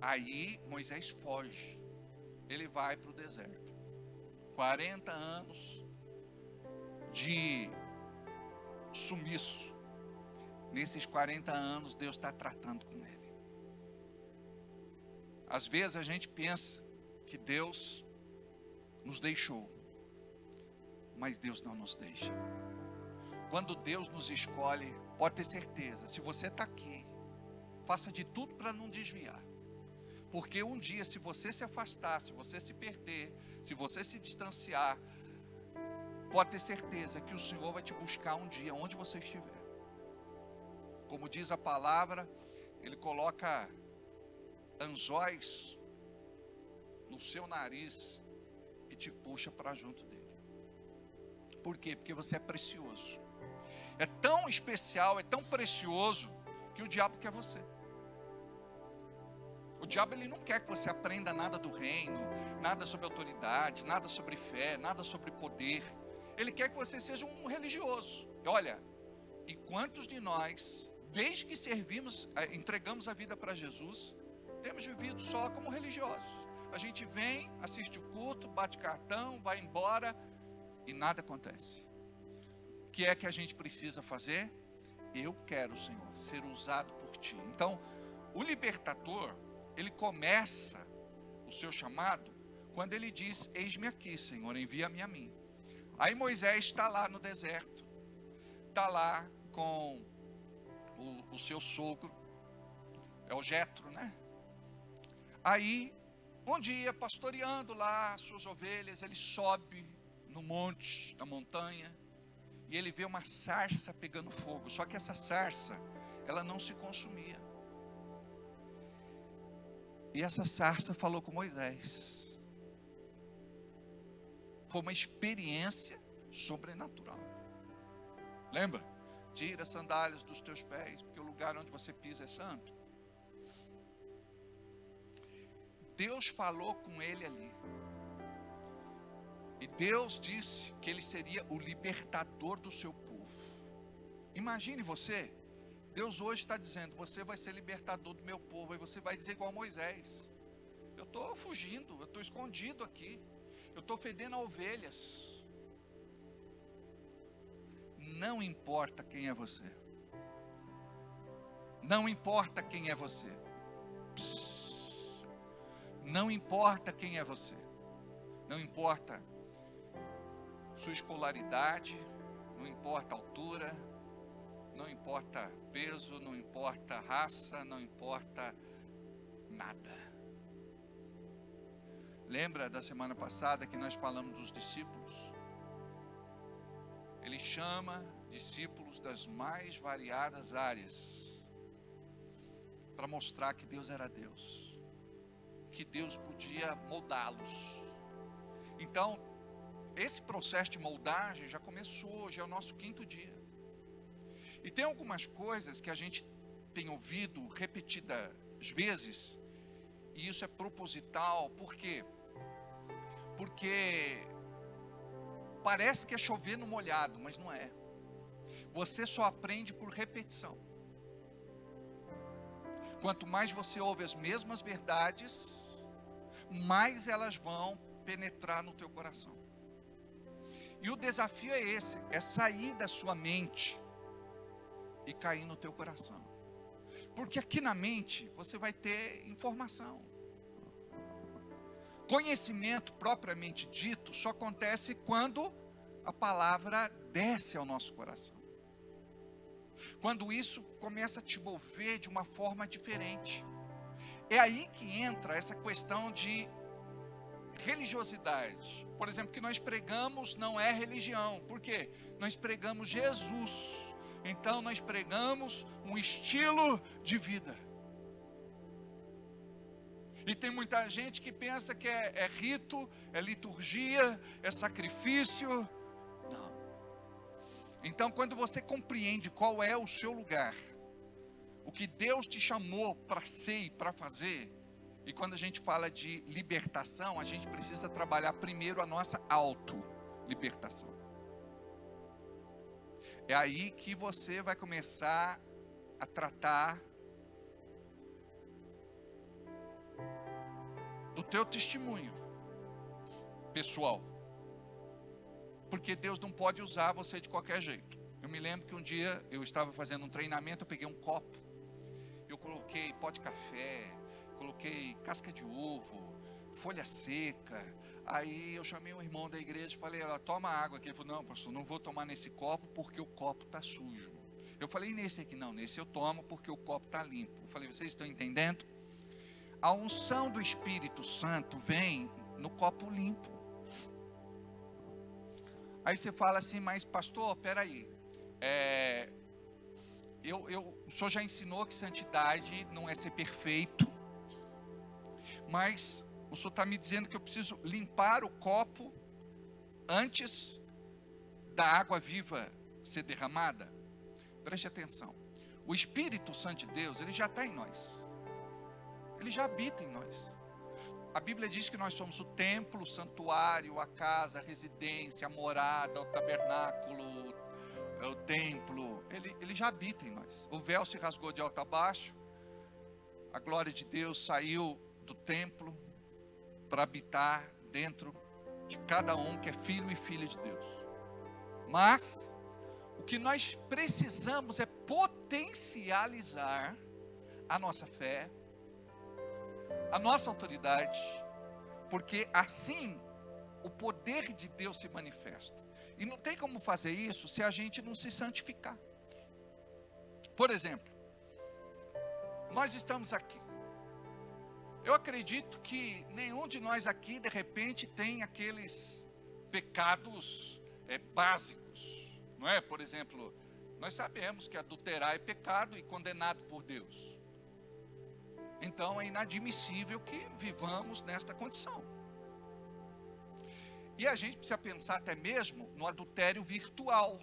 Aí Moisés foge, ele vai para o deserto, 40 anos de sumiço. Nesses 40 anos Deus está tratando com ele. Às vezes a gente pensa que Deus nos deixou, mas Deus não nos deixa. Quando Deus nos escolhe, pode ter certeza, se você está aqui, faça de tudo para não desviar. Porque um dia, se você se afastar, se você se perder, se você se distanciar, pode ter certeza que o Senhor vai te buscar um dia, onde você estiver. Como diz a palavra, Ele coloca anzóis no seu nariz e te puxa para junto dele. Por quê? Porque você é precioso. É tão especial, é tão precioso, que o diabo quer você. O diabo, ele não quer que você aprenda nada do reino, nada sobre autoridade, nada sobre fé, nada sobre poder. Ele quer que você seja um religioso. E olha, e quantos de nós, desde que entregamos a vida para Jesus, temos vivido só como religiosos? A gente vem, assiste o culto, bate cartão, vai embora e nada acontece. O que é que a gente precisa fazer? Eu quero, Senhor, ser usado por Ti. Então, o libertador, ele começa o seu chamado quando ele diz: eis-me aqui, Senhor, envia-me a mim. Aí Moisés está lá no deserto, está lá com o seu sogro, é o Jetro, né? Aí, um dia, pastoreando lá as suas ovelhas, ele sobe no monte, na montanha, e ele vê uma sarça pegando fogo. Só que essa sarça, ela não se consumia. E essa sarça falou com Moisés. Foi uma experiência sobrenatural. Lembra? Tira as sandálias dos teus pés, porque o lugar onde você pisa é santo. Deus falou com ele ali. E Deus disse que ele seria o libertador do seu povo. Imagine você, Deus hoje está dizendo: você vai ser libertador do meu povo. E você vai dizer igual a Moisés: eu estou fugindo, eu estou escondido aqui, eu estou fedendo a ovelhas. Não importa quem é você. Não importa quem é você. Não importa quem é você. Não importa sua escolaridade, não importa a altura, não importa peso, não importa raça, não importa nada. Lembra da semana passada que nós falamos dos discípulos? Ele chama discípulos das mais variadas áreas para mostrar que Deus era Deus, que Deus podia moldá-los. Então, esse processo de moldagem já começou, já é o nosso 5º dia. E tem algumas coisas que a gente tem ouvido repetidas vezes, e isso é proposital. Por quê? Porque parece que é chover no molhado, mas não é. Você só aprende por repetição. Quanto mais você ouve as mesmas verdades, mais elas vão penetrar no teu coração. E o desafio é esse, é sair da sua mente e cair no teu coração. Porque aqui na mente você vai ter informação. Conhecimento propriamente dito só acontece quando a palavra desce ao nosso coração. Quando isso começa a te mover de uma forma diferente. É aí que entra essa questão de religiosidade. Por exemplo, que nós pregamos não é religião. Por quê? Nós pregamos Jesus. Então nós pregamos um estilo de vida. E tem muita gente que pensa que é rito, é liturgia, é sacrifício. Não. Então, quando você compreende qual é o seu lugar, o que Deus te chamou para ser e para fazer, e quando a gente fala de libertação, a gente precisa trabalhar primeiro a nossa auto-libertação. É aí que você vai começar a tratar do teu testemunho pessoal. Porque Deus não pode usar você de qualquer jeito. Eu me lembro que um dia eu estava fazendo um treinamento, eu peguei um copo, eu coloquei pó de café, coloquei casca de ovo, folha seca. Aí eu chamei um irmão da igreja e falei, toma água aqui. Ele falou, não, pastor, não vou tomar nesse copo porque o copo está sujo. Eu falei, nesse aqui não, nesse eu tomo porque o copo está limpo. Eu falei, vocês estão entendendo? A unção do Espírito Santo vem no copo limpo. Aí você fala assim, mas pastor, peraí, o senhor já ensinou que santidade não é ser perfeito, mas o senhor está me dizendo que eu preciso limpar o copo antes da água viva ser derramada? Preste atenção, o Espírito Santo de Deus, ele já está em nós, ele já habita em nós. A Bíblia diz que nós somos o templo, o santuário, a casa, a residência, a morada, o tabernáculo, o templo. Ele já habita em nós. O véu se rasgou de alto a baixo. A glória de Deus saiu do templo para habitar dentro de cada um que é filho e filha de Deus. Mas o que nós precisamos é potencializar a nossa fé, a nossa autoridade, porque assim o poder de Deus se manifesta. E não tem como fazer isso se a gente não se santificar. Por exemplo, nós estamos aqui. Eu acredito que nenhum de nós aqui de repente tem aqueles pecados básicos, não é? Por exemplo, nós sabemos que adulterar é pecado e condenado por Deus. Então é inadmissível que vivamos nesta condição. E a gente precisa pensar até mesmo no adultério virtual.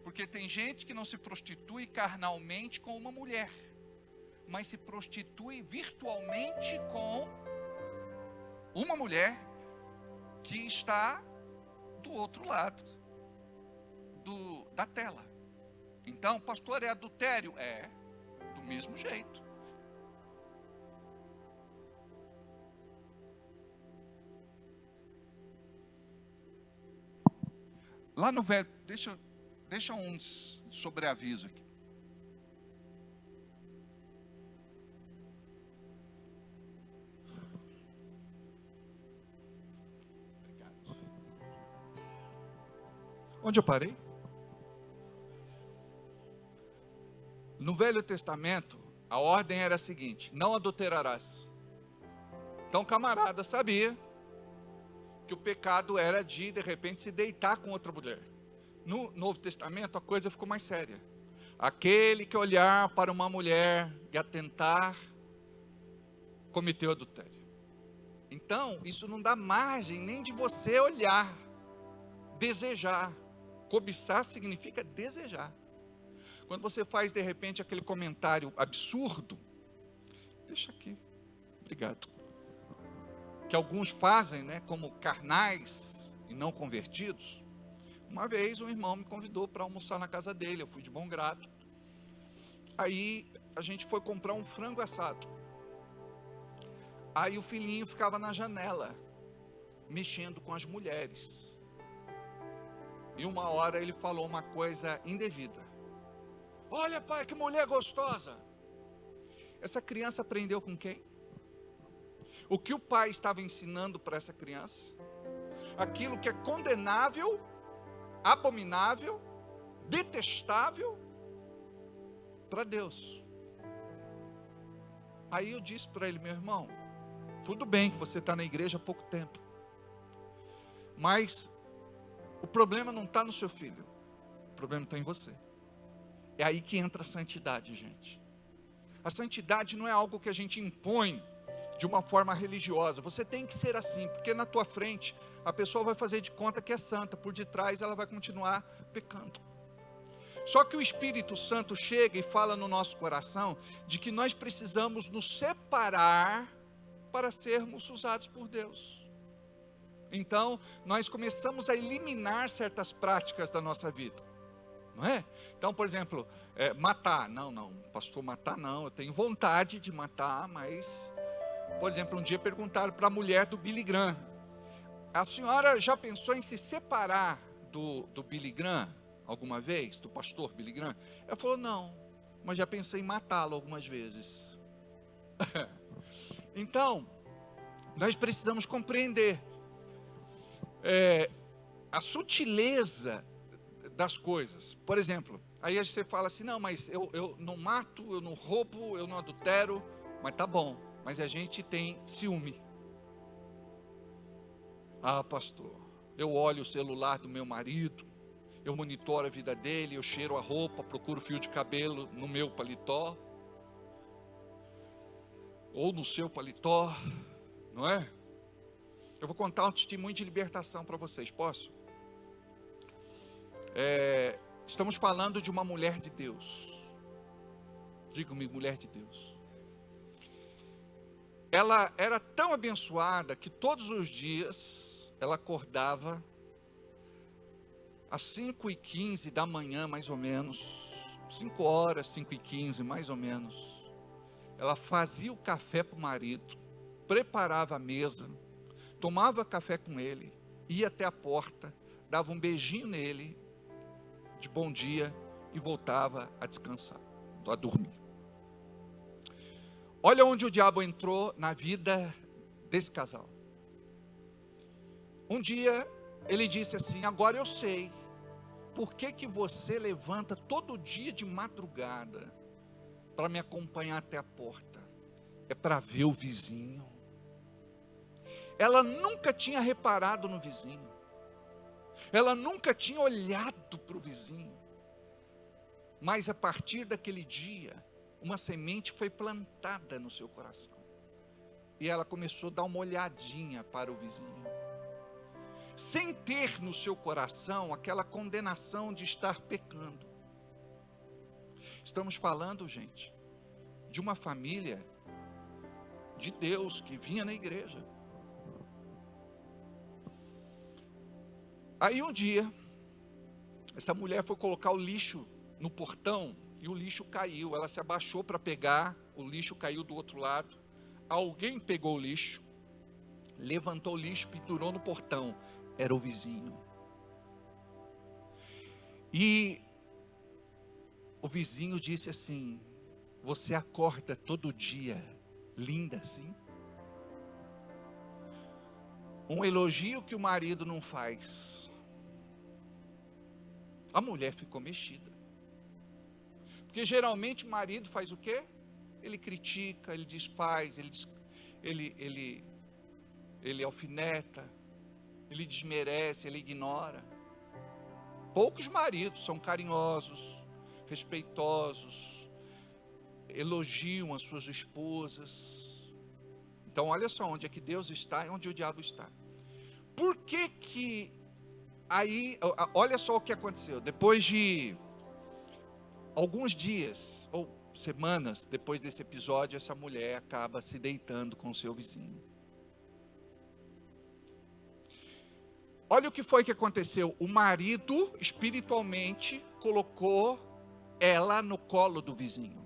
Porque tem gente que não se prostitui carnalmente com uma mulher, mas se prostitui virtualmente com uma mulher que está do outro lado da tela. Então, pastor, é adultério? É, do mesmo jeito. Lá no velho, deixa um sobreaviso aqui. Obrigado. Onde eu parei? No Velho Testamento, a ordem era a seguinte: não adulterarás. Então o camarada sabia que o pecado era de repente se deitar com outra mulher. No Novo Testamento a coisa ficou mais séria. aquele que olhar para uma mulher e atentar, cometeu adultério. Então, isso não dá margem nem de você olhar, desejar. Cobiçar significa desejar. Quando você faz de repente aquele comentário absurdo, deixa aqui, obrigado, que alguns fazem, né, como carnais e não convertidos. Uma vez um irmão me convidou para almoçar na casa dele, eu fui de bom grado. Aí a gente foi comprar um frango assado. Aí o filhinho ficava na janela, mexendo com as mulheres. E uma hora ele falou uma coisa indevida. Olha, pai, que mulher gostosa. Essa criança aprendeu com quem? O que o pai estava ensinando para essa criança? Aquilo que é condenável, abominável, detestável para Deus. Aí eu disse para ele, meu irmão, tudo bem que você está na igreja há pouco tempo, mas o problema não está no seu filho, o problema está em você. É aí que entra a santidade, gente. A santidade não é algo que a gente impõe de uma forma religiosa. Você tem que ser assim, porque na tua frente a pessoa vai fazer de conta que é santa, por detrás ela vai continuar pecando. Só que o Espírito Santo chega e fala no nosso coração de que nós precisamos nos separar para sermos usados por Deus. Então, nós começamos a eliminar certas práticas da nossa vida, não é? Então, por exemplo, matar. Não, pastor, matar não, eu tenho vontade de matar, mas, por exemplo, um dia perguntaram para a mulher do Billy Graham, a senhora já pensou em se separar do Billy Graham alguma vez, do pastor Billy Graham? Ela falou, não, mas já pensei em matá-lo algumas vezes. Então, nós precisamos compreender a sutileza das coisas. Por exemplo, aí você fala assim, não, mas eu não mato, eu não roubo, eu não adultero, mas tá bom, mas a gente tem ciúme. Ah, pastor, eu olho o celular do meu marido, eu monitoro a vida dele, eu cheiro a roupa, procuro fio de cabelo no meu paletó, ou no seu paletó, não é? Eu vou contar um testemunho de libertação para vocês, posso? Estamos falando de uma mulher de Deus. Diga-me, mulher de Deus. Ela era tão abençoada que todos os dias ela acordava às 5h15 da manhã, mais ou menos, 5 horas, 5h15, mais ou menos. Ela fazia o café para o marido, preparava a mesa, tomava café com ele, ia até a porta, dava um beijinho nele, de bom dia, e voltava a descansar, a dormir. Olha onde o diabo entrou na vida desse casal. Um dia, ele disse assim, agora eu sei, por que você levanta todo dia de madrugada, para me acompanhar até a porta? É para ver o vizinho. Ela nunca tinha reparado no vizinho. Ela nunca tinha olhado para o vizinho. Mas a partir daquele dia, uma semente foi plantada no seu coração. E ela começou a dar uma olhadinha para o vizinho. Sem ter no seu coração aquela condenação de estar pecando. Estamos falando, gente, de uma família de Deus que vinha na igreja. Aí um dia, essa mulher foi colocar o lixo no portão e o lixo caiu. Ela se abaixou para pegar, o lixo caiu do outro lado. Alguém pegou o lixo, levantou o lixo, pendurou no portão. Era o vizinho. E o vizinho disse assim, você acorda todo dia linda assim? Um elogio que o marido não faz. A mulher ficou mexida. Porque geralmente o marido faz o quê? Ele critica, ele desfaz, ele alfineta, ele desmerece, ele ignora. Poucos maridos são carinhosos, respeitosos, elogiam as suas esposas. Então olha só onde é que Deus está e onde o diabo está. Por que aí, olha só o que aconteceu. Depois de alguns dias ou semanas depois desse episódio, essa mulher acaba se deitando com o seu vizinho. Olha o que foi que aconteceu. O marido, espiritualmente, colocou ela no colo do vizinho.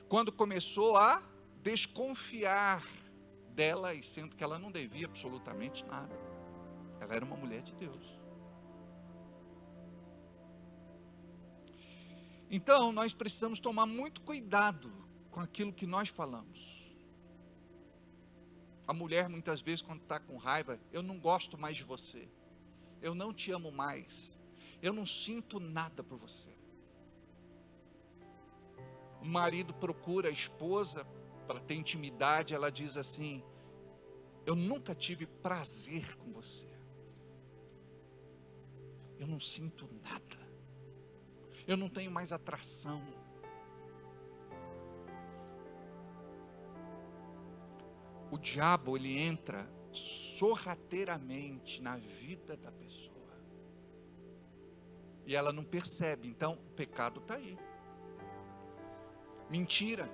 Quando começou a desconfiar dela, e sendo que ela não devia absolutamente nada. Ela era uma mulher de Deus. Então, nós precisamos tomar muito cuidado com aquilo que nós falamos. A mulher, muitas vezes, quando está com raiva, eu não gosto mais de você. Eu não te amo mais. Eu não sinto nada por você. O marido procura a esposa para ter intimidade, ela diz assim: eu nunca tive prazer com você. Eu não sinto nada. Eu não tenho mais atração. O diabo, ele entra sorrateiramente na vida da pessoa. E ela não percebe. Então, o pecado está aí. Mentira.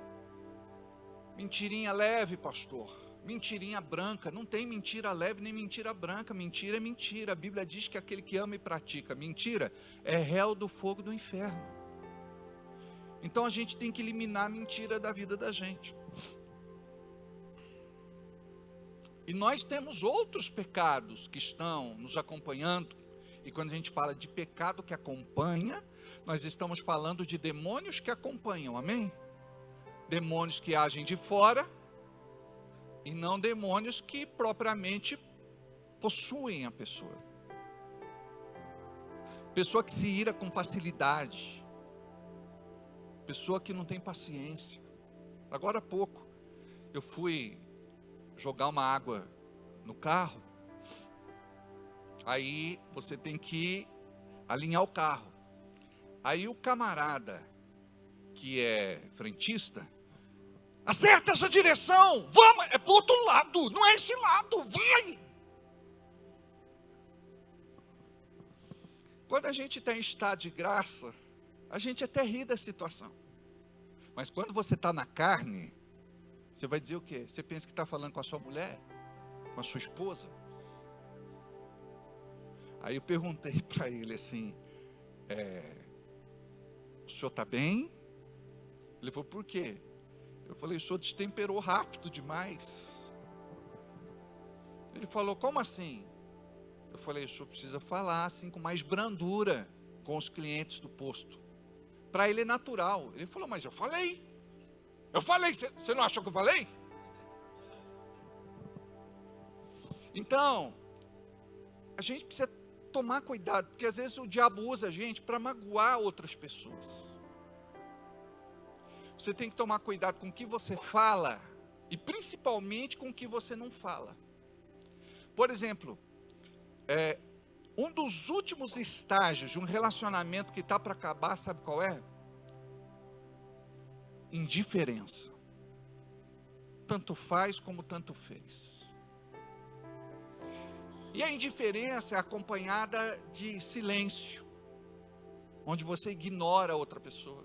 Mentirinha leve, pastor. Mentirinha branca. Não tem mentira leve nem mentira branca. Mentira é mentira. A Bíblia diz que aquele que ama e pratica mentira é réu do fogo do inferno. Então a gente tem que eliminar a mentira da vida da gente. E nós temos outros pecados que estão nos acompanhando. E quando a gente fala de pecado que acompanha, nós estamos falando de demônios que acompanham, amém? Demônios que agem de fora, e não demônios que propriamente possuem a pessoa. Pessoa que se ira com facilidade. Pessoa que não tem paciência. Agora há pouco, eu fui jogar uma água no carro. Aí você tem que alinhar o carro. Aí o camarada que é frentista, acerta essa direção, vamos, é pro outro lado, não é esse lado, vai. Quando a gente está em estado de graça, a gente até ri da situação. Mas quando você está na carne, você vai dizer o quê? Você pensa que está falando com a sua mulher? Com a sua esposa? Aí eu perguntei para ele assim, o senhor está bem? Ele falou, por quê? Eu falei, o senhor destemperou rápido demais. Ele falou, como assim? Eu falei, o senhor precisa falar assim com mais brandura com os clientes do posto. Para ele é natural. Ele falou, mas eu falei, você não achou que eu falei? Então, a gente precisa tomar cuidado, porque às vezes o diabo usa a gente para magoar outras pessoas. Você tem que tomar cuidado com o que você fala, e principalmente com o que você não fala. Por exemplo, um dos últimos estágios de um relacionamento que está para acabar, sabe qual é? Indiferença. Tanto faz como tanto fez. E a indiferença é acompanhada de silêncio, onde você ignora a outra pessoa.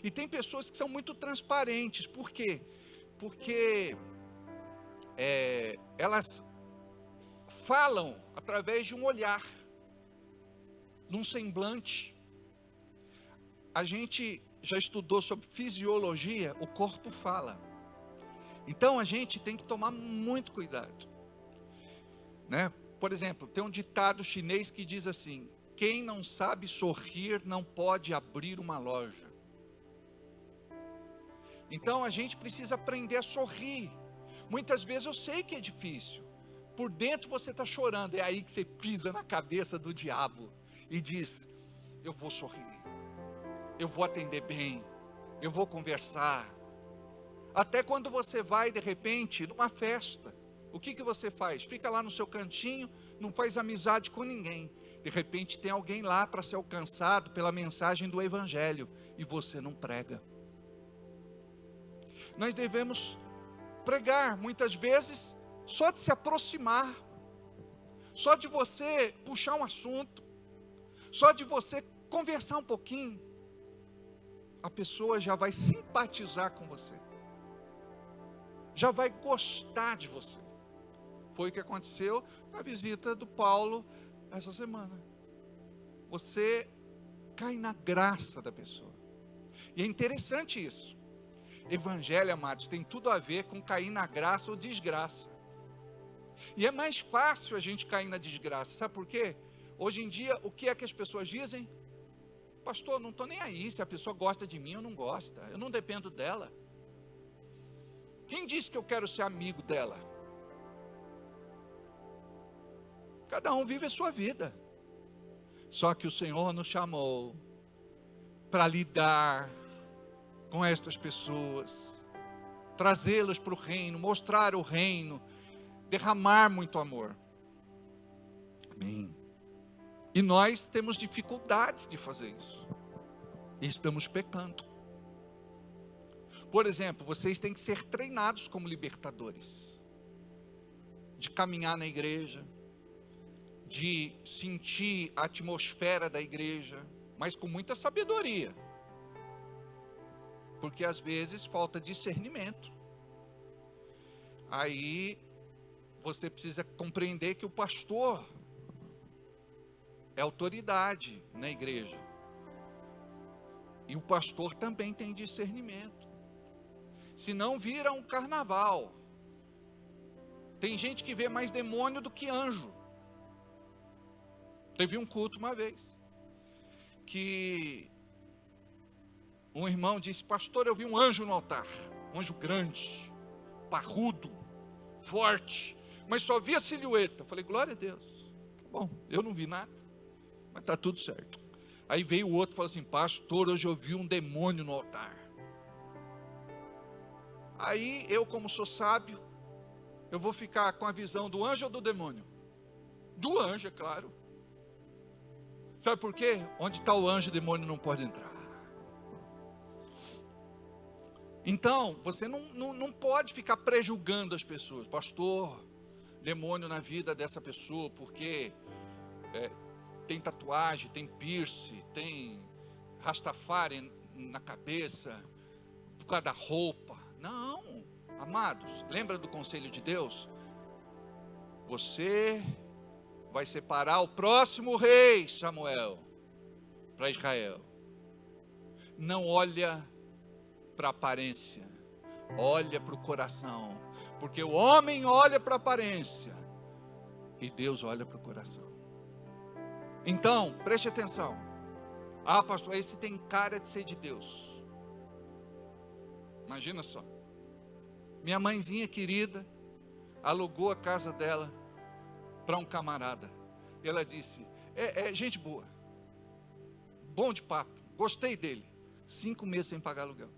E tem pessoas que são muito transparentes. Por quê? Porque elas falam através de um olhar, de um semblante. A gente já estudou sobre fisiologia, o corpo fala. Então a gente tem que tomar muito cuidado, né? Por exemplo, tem um ditado chinês que diz assim: quem não sabe sorrir não pode abrir uma loja. Então a gente precisa aprender a sorrir. Muitas vezes eu sei que é difícil. Por dentro você está chorando. É aí que você pisa na cabeça do diabo e diz: eu vou sorrir, eu vou atender bem, eu vou conversar. Até quando você vai de repente numa festa, o que você faz? Fica lá no seu cantinho, não faz amizade com ninguém. De repente tem alguém lá para ser alcançado pela mensagem do Evangelho e você não prega. Nós devemos pregar, muitas vezes, só de se aproximar, só de você puxar um assunto, só de você conversar um pouquinho, a pessoa já vai simpatizar com você, já vai gostar de você. Foi o que aconteceu na visita do Paulo essa semana. Você cai na graça da pessoa. E é interessante isso. Evangelho, amados, tem tudo a ver com cair na graça ou desgraça. E é mais fácil a gente cair na desgraça. Sabe por quê? Hoje em dia, o que é que as pessoas dizem? Pastor, não estou nem aí se a pessoa gosta de mim ou não gosta. Eu não dependo dela. Quem disse que eu quero ser amigo dela? Cada um vive a sua vida. Só que o Senhor nos chamou para lidar com estas pessoas, trazê-las para o reino, mostrar o reino, derramar muito amor. Amém. E nós temos dificuldades de fazer isso. E estamos pecando. Por exemplo, vocês têm que ser treinados como libertadores. De caminhar na igreja, de sentir a atmosfera da igreja, mas com muita sabedoria. Porque às vezes falta discernimento. Aí você precisa compreender que o pastor é autoridade na igreja. E o pastor também tem discernimento. Senão vira um carnaval. Tem gente que vê mais demônio do que anjo. Teve um culto uma vez que um irmão disse: pastor, eu vi um anjo no altar, um anjo grande, parrudo, forte, mas só vi a silhueta. Eu falei: glória a Deus. Tá bom, eu não vi nada, mas está tudo certo. Aí veio o outro e falou assim: pastor, hoje eu vi um demônio no altar. Aí eu, como sou sábio, eu vou ficar com a visão do anjo ou do demônio? Do anjo, é claro. Sabe por quê? Onde está o anjo, o demônio não pode entrar. Então, você não pode ficar prejulgando as pessoas. Pastor, demônio na vida dessa pessoa, porque tem tatuagem, tem piercing, tem rastafari na cabeça, por causa da roupa. Não, amados, lembra do conselho de Deus? Você vai separar o próximo rei, Samuel, para Israel. Não olha para a aparência, olha para o coração, porque o homem olha para a aparência e Deus olha para o coração. Então, preste atenção. Ah, pastor, esse tem cara de ser de Deus. Imagina só, minha mãezinha querida alugou a casa dela para um camarada. Ela disse: é gente boa, bom de papo, gostei dele. 5 meses sem pagar aluguel,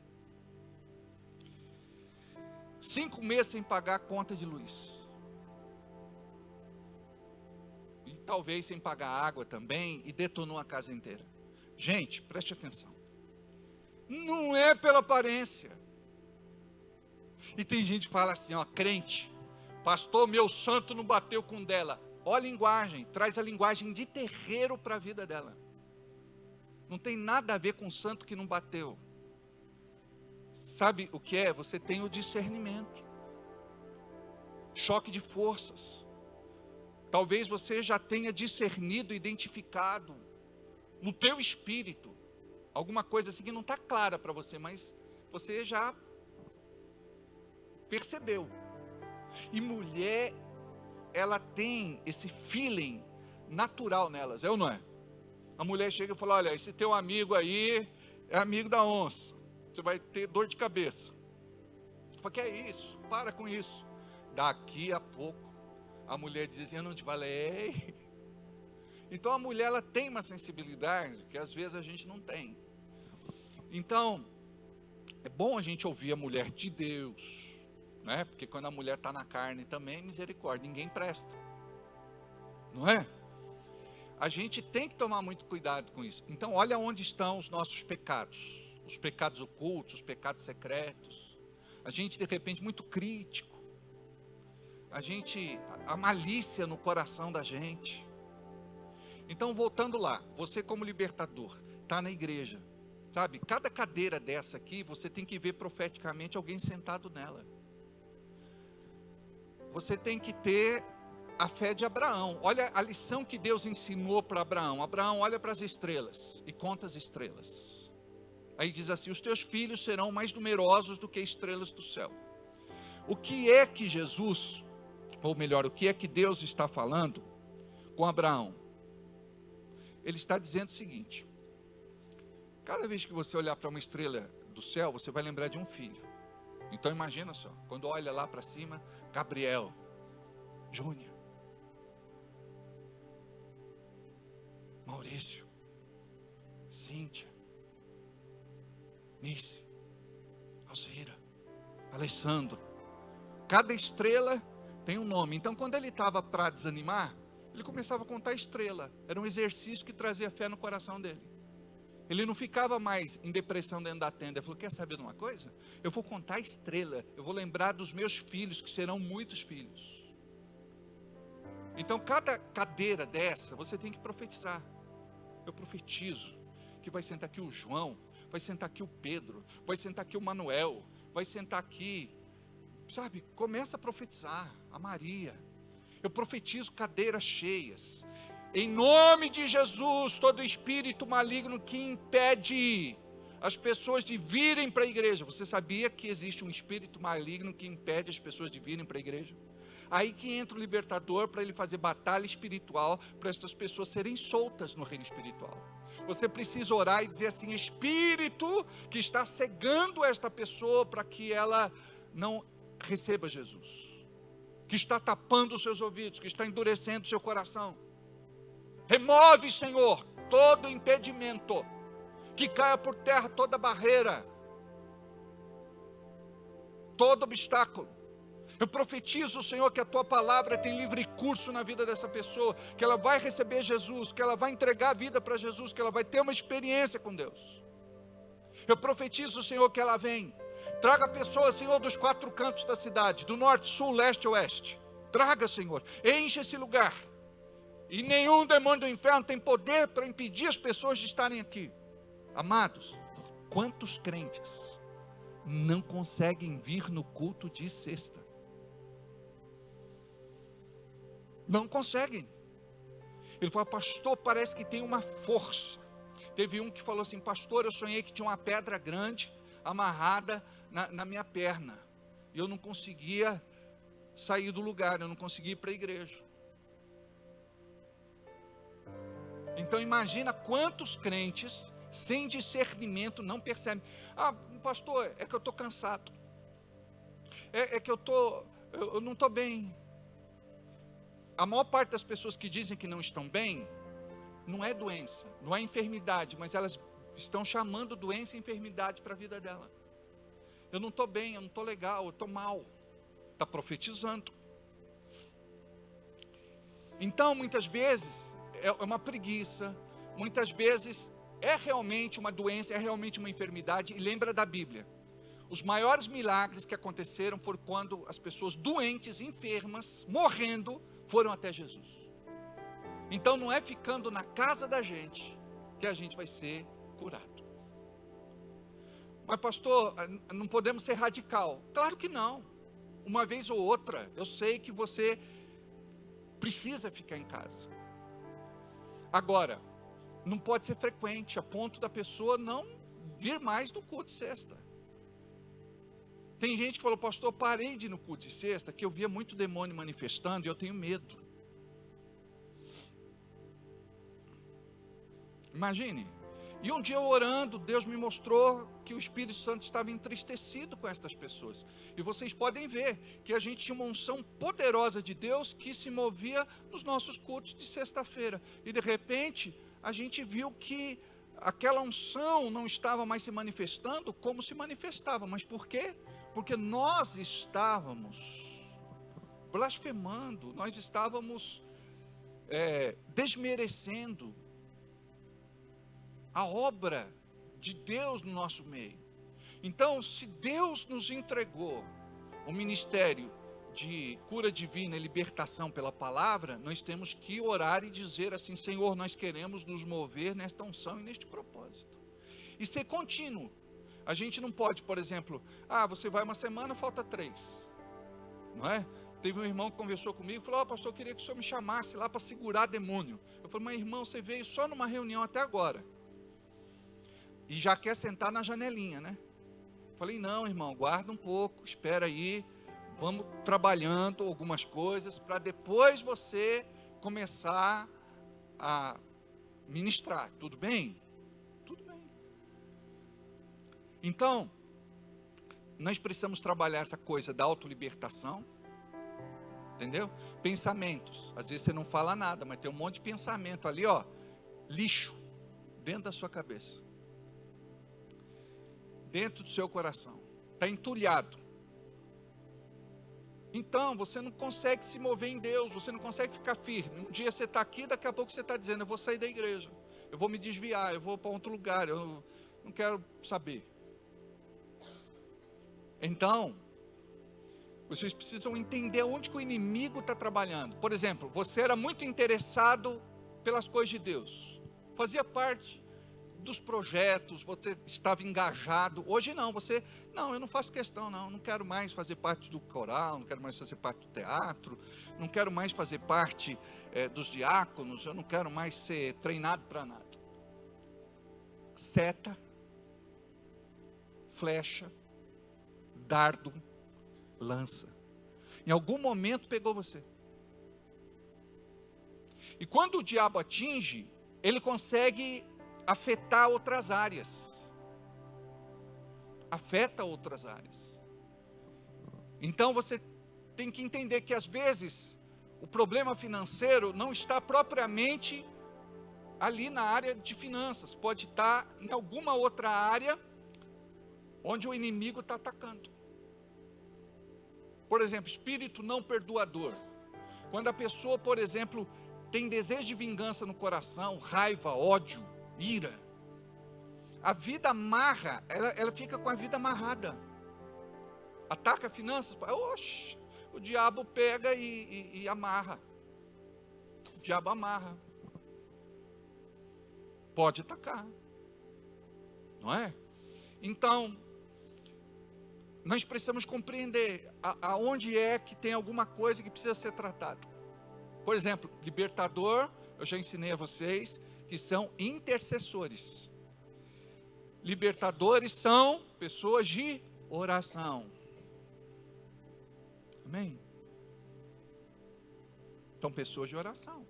5 meses sem pagar a conta de luz, e talvez sem pagar água também, e detonou a casa inteira. Gente, preste atenção, não é pela aparência. E tem gente que fala assim, ó, crente: pastor, meu santo não bateu com dela. Olha a linguagem, traz a linguagem de terreiro para a vida dela. Não tem nada a ver com o santo que não bateu. Sabe o que é? Você tem o discernimento. Choque de forças. Talvez você já tenha discernido, identificado no teu espírito alguma coisa assim que não está clara para você, mas você já percebeu. E mulher, ela tem esse feeling natural nelas, é ou não é? A mulher chega e fala: olha, esse teu amigo aí é amigo da onça, você vai ter dor de cabeça. Eu falo: que é isso? Para com isso. Daqui a pouco a mulher diz assim: eu não te falei. Então a mulher, ela tem uma sensibilidade que às vezes a gente não tem. Então é bom a gente ouvir a mulher de Deus, né? Porque quando a mulher está na carne também, misericórdia, ninguém presta, não é? a gente tem que tomar muito cuidado com isso. Então, olha onde estão os nossos pecados. Os pecados ocultos, os pecados secretos. A gente, de repente, muito crítico. A malícia no coração da gente. Então, voltando lá, você como libertador, está na igreja. Sabe, cada cadeira dessa aqui, você tem que ver profeticamente alguém sentado nela. Você tem que ter a fé de Abraão. Olha a lição que Deus ensinou para Abraão. Abraão, olha para as estrelas e conta as estrelas. Aí diz assim: os teus filhos serão mais numerosos do que estrelas do céu. O que é que Jesus, ou melhor, o que é que Deus está falando com Abraão? Ele está dizendo o seguinte: cada vez que você olhar para uma estrela do céu, você vai lembrar de um filho. Então imagina só, quando olha lá para cima, Gabriel, Júnior, Maurício, Cíntia, Nice, Alzira, Alessandro. Cada estrela tem um nome. Então quando ele estava para desanimar, ele começava a contar estrela. Era um exercício que trazia fé no coração dele. Ele não ficava mais em depressão dentro da tenda. Ele falou: quer saber de uma coisa? Eu vou contar estrela. Eu vou lembrar dos meus filhos, que serão muitos filhos. Então cada cadeira dessa, você tem que profetizar. Eu profetizo que vai sentar aqui o João, vai sentar aqui o Pedro, vai sentar aqui o Manuel, vai sentar aqui, sabe, começa a profetizar, a Maria. Eu profetizo cadeiras cheias. Em nome de Jesus, todo espírito maligno que impede as pessoas de virem para a igreja. Você sabia que existe um espírito maligno que impede as pessoas de virem para a igreja? Aí que entra o libertador para ele fazer batalha espiritual, para essas pessoas serem soltas no reino espiritual. Você precisa orar e dizer assim: espírito que está cegando esta pessoa para que ela não receba Jesus, que está tapando os seus ouvidos, que está endurecendo o seu coração. Remove, Senhor, todo impedimento, que caia por terra toda barreira, todo obstáculo. Eu profetizo, Senhor, que a Tua palavra tem livre curso na vida dessa pessoa, que ela vai receber Jesus, que ela vai entregar a vida para Jesus, que ela vai ter uma experiência com Deus. Eu profetizo, Senhor, que ela vem. Traga pessoas, Senhor, dos 4 cantos da cidade, do norte, sul, leste e oeste. Traga, Senhor, enche esse lugar. E nenhum demônio do inferno tem poder para impedir as pessoas de estarem aqui. Amados, quantos crentes não conseguem vir no culto de sexta? Não conseguem. Ele falou: pastor, parece que tem uma força. Teve um que falou assim: pastor, eu sonhei que tinha uma pedra grande amarrada na minha perna, e eu não conseguia sair do lugar, eu não conseguia ir para a igreja. Então imagina quantos crentes sem discernimento não percebem: ah, pastor, é que eu estou cansado, é que eu não estou bem. A maior parte das pessoas que dizem que não estão bem, não é doença, não é enfermidade, mas elas estão chamando doença e enfermidade para a vida dela. Eu não estou bem, eu não estou legal, eu estou mal. Está profetizando. Então muitas vezes é uma preguiça, muitas vezes é realmente uma doença, é realmente uma enfermidade. E lembra da Bíblia: os maiores milagres que aconteceram foram quando as pessoas doentes, enfermas, morrendo, foram até Jesus. Então não é ficando na casa da gente que a gente vai ser curado. Mas pastor, não podemos ser radical. Claro que não. Uma vez ou outra, eu sei que você precisa ficar em casa. Agora, não pode ser frequente, a ponto da pessoa não vir mais no culto de sexta. Tem gente que falou: pastor, parei de ir no culto de sexta, que eu via muito demônio manifestando e eu tenho medo. Imagine. E um dia eu orando, Deus me mostrou que o Espírito Santo estava entristecido com estas pessoas. E vocês podem ver que a gente tinha uma unção poderosa de Deus que se movia nos nossos cultos de sexta-feira. E de repente, a gente viu que aquela unção não estava mais se manifestando como se manifestava. Mas por quê? Porque nós estávamos blasfemando, nós estávamos desmerecendo a obra de Deus no nosso meio. Então, se Deus nos entregou o ministério de cura divina e libertação pela palavra, nós temos que orar e dizer assim: Senhor, nós queremos nos mover nesta unção e neste propósito. E ser contínuo. A gente não pode, por exemplo, você vai uma semana, falta 3. Não é? Teve um irmão que conversou comigo e falou: pastor, eu queria que o senhor me chamasse lá para segurar demônio. Eu falei: mas irmão, você veio só numa reunião até agora. E já quer sentar na janelinha, né? Eu falei: não, irmão, guarda um pouco, espera aí. Vamos trabalhando algumas coisas para depois você começar a ministrar. Tudo bem? Tudo bem. Então, nós precisamos trabalhar essa coisa da autolibertação. Entendeu? Pensamentos. Às vezes você não fala nada, mas tem um monte de pensamento ali, lixo, dentro da sua cabeça. Dentro do seu coração. Está entulhado. Então, você não consegue se mover em Deus, você não consegue ficar firme. Um dia você está aqui, daqui a pouco você está dizendo: eu vou sair da igreja, eu vou me desviar, eu vou para outro lugar, eu não quero saber. Então, vocês precisam entender onde que o inimigo está trabalhando. Por exemplo, você era muito interessado pelas coisas de Deus, fazia parte dos projetos, você estava engajado. Hoje não, eu não faço questão, não quero mais fazer parte do coral, não quero mais fazer parte do teatro, não quero mais fazer parte dos diáconos, eu não quero mais ser treinado para nada. Seta, flecha, dardo, lança. Em algum momento pegou você. E quando o diabo atinge, ele consegue afetar outras áreas. Afeta outras áreas. Então você tem que entender que às vezes o problema financeiro não está propriamente ali na área de finanças. Pode estar em alguma outra área onde o inimigo está atacando. Por exemplo, espírito não perdoador. Quando a pessoa, por exemplo, tem desejo de vingança no coração, raiva, ódio, ira, a vida amarra, ela fica com a vida amarrada. Ataca finanças, o diabo pega e amarra. O diabo amarra. Pode atacar. Não é? Então, nós precisamos compreender aonde é que tem alguma coisa que precisa ser tratada. Por exemplo, libertador, eu já ensinei a vocês que são intercessores. Libertadores são pessoas de oração. Amém? São pessoas de oração.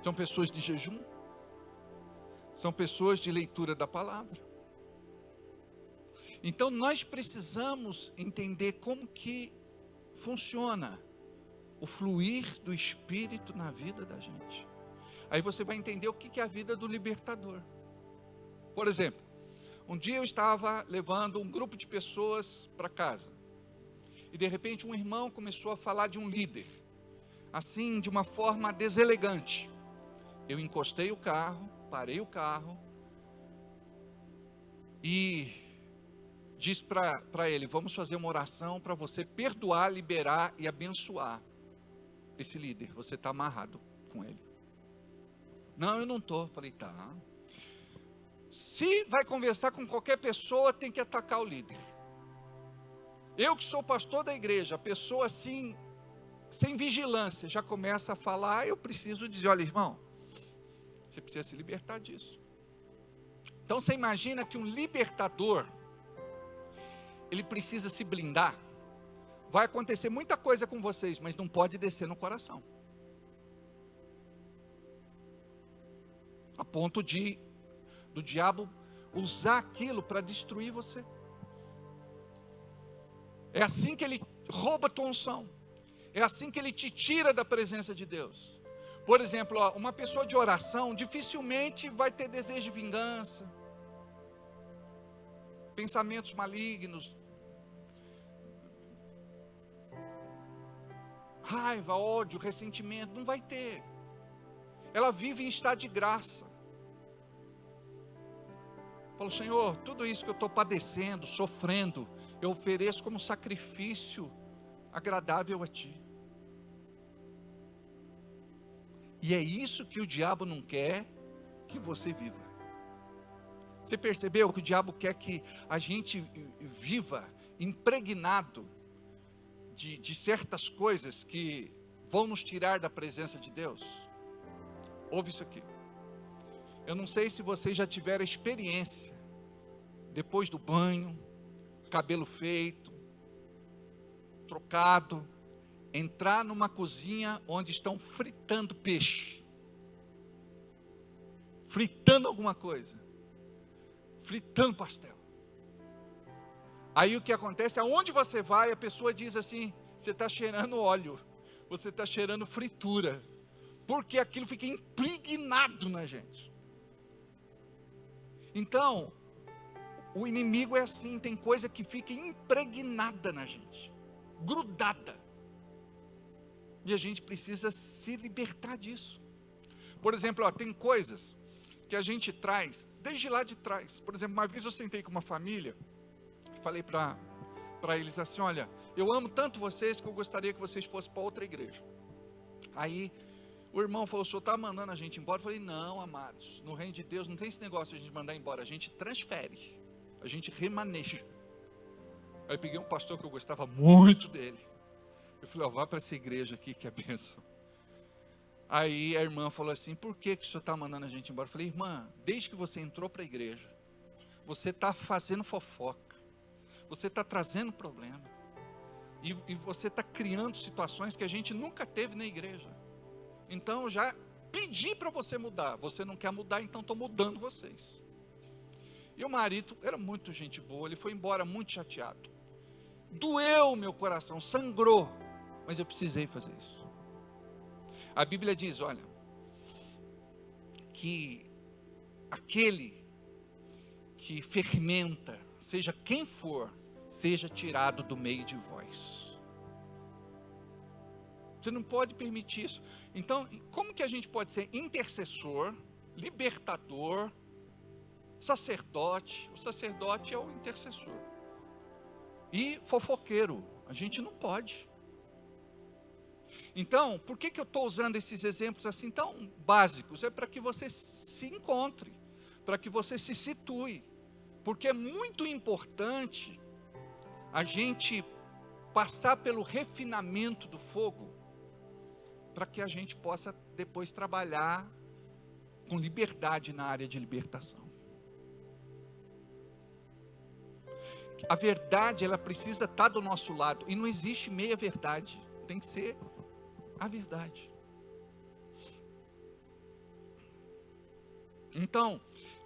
São pessoas de jejum. São pessoas de leitura da palavra. Então nós precisamos entender como que funciona o fluir do Espírito na vida da gente. Aí você vai entender o que é a vida do libertador. Por exemplo, um dia eu estava levando um grupo de pessoas para casa. E de repente um irmão começou a falar de um líder. Assim, de uma forma deselegante. Eu encostei o carro, parei o carro. E disse para ele: vamos fazer uma oração para você perdoar, liberar e abençoar esse líder. Você está amarrado com ele. Não, eu não estou. Falei: tá. Se vai conversar com qualquer pessoa, tem que atacar o líder. Eu que sou pastor da igreja, a pessoa assim, sem vigilância, já começa a falar, eu preciso dizer: olha, irmão, você precisa se libertar disso. Então você imagina que um libertador, ele precisa se blindar. Vai acontecer muita coisa com vocês, mas não pode descer no coração. A ponto do diabo usar aquilo para destruir você. É assim que ele rouba a tua unção. É assim que ele te tira da presença de Deus. Por exemplo, uma pessoa de oração dificilmente vai ter desejo de vingança, pensamentos malignos, raiva, ódio, ressentimento, não vai ter. Ela vive em estado de graça. Fala, Senhor, tudo isso que eu estou padecendo, sofrendo, eu ofereço como sacrifício agradável a Ti. E é isso que o diabo não quer que você viva. Você percebeu que o diabo quer que a gente viva impregnado de certas coisas que vão nos tirar da presença de Deus? Ouve isso aqui. Eu não sei se vocês já tiveram experiência, depois do banho, cabelo feito, trocado, entrar numa cozinha onde estão fritando peixe, fritando alguma coisa, fritando pastel. Aí o que acontece, aonde você vai, a pessoa diz assim, você está cheirando óleo, você está cheirando fritura, porque aquilo fica impregnado na gente. Então, o inimigo é assim, tem coisa que fica impregnada na gente, grudada. E a gente precisa se libertar disso. Por exemplo, tem coisas que a gente traz desde lá de trás. Por exemplo, uma vez eu sentei com uma família, falei para eles assim, olha, eu amo tanto vocês que eu gostaria que vocês fossem para outra igreja. Aí o irmão falou, o senhor está mandando a gente embora? Eu falei, não, amados, no reino de Deus não tem esse negócio de a gente mandar embora, a gente transfere, a gente remaneja. Aí eu peguei um pastor que eu gostava muito dele, eu falei, vá para essa igreja aqui que é bênção. Aí a irmã falou assim, por que o senhor está mandando a gente embora? Eu falei, irmã, desde que você entrou para a igreja, você está fazendo fofoca, você está trazendo problema, e você está criando situações que a gente nunca teve na igreja. Então eu já pedi para você mudar, você não quer mudar, então estou mudando vocês. E o marido era muito gente boa, ele foi embora muito chateado, doeu meu coração, sangrou, mas eu precisei fazer isso. A Bíblia diz, olha, que aquele que fermenta, seja quem for, seja tirado do meio de vós. Você não pode permitir isso. Então, como que a gente pode ser intercessor, libertador, sacerdote? O sacerdote é o intercessor. E fofoqueiro, a gente não pode. Então, por que eu estou usando esses exemplos assim tão básicos? É para que você se encontre, para que você se situe. Porque é muito importante a gente passar pelo refinamento do fogo, para que a gente possa depois trabalhar com liberdade na área de libertação. A verdade, ela precisa estar do nosso lado, e não existe meia verdade, tem que ser a verdade. Então,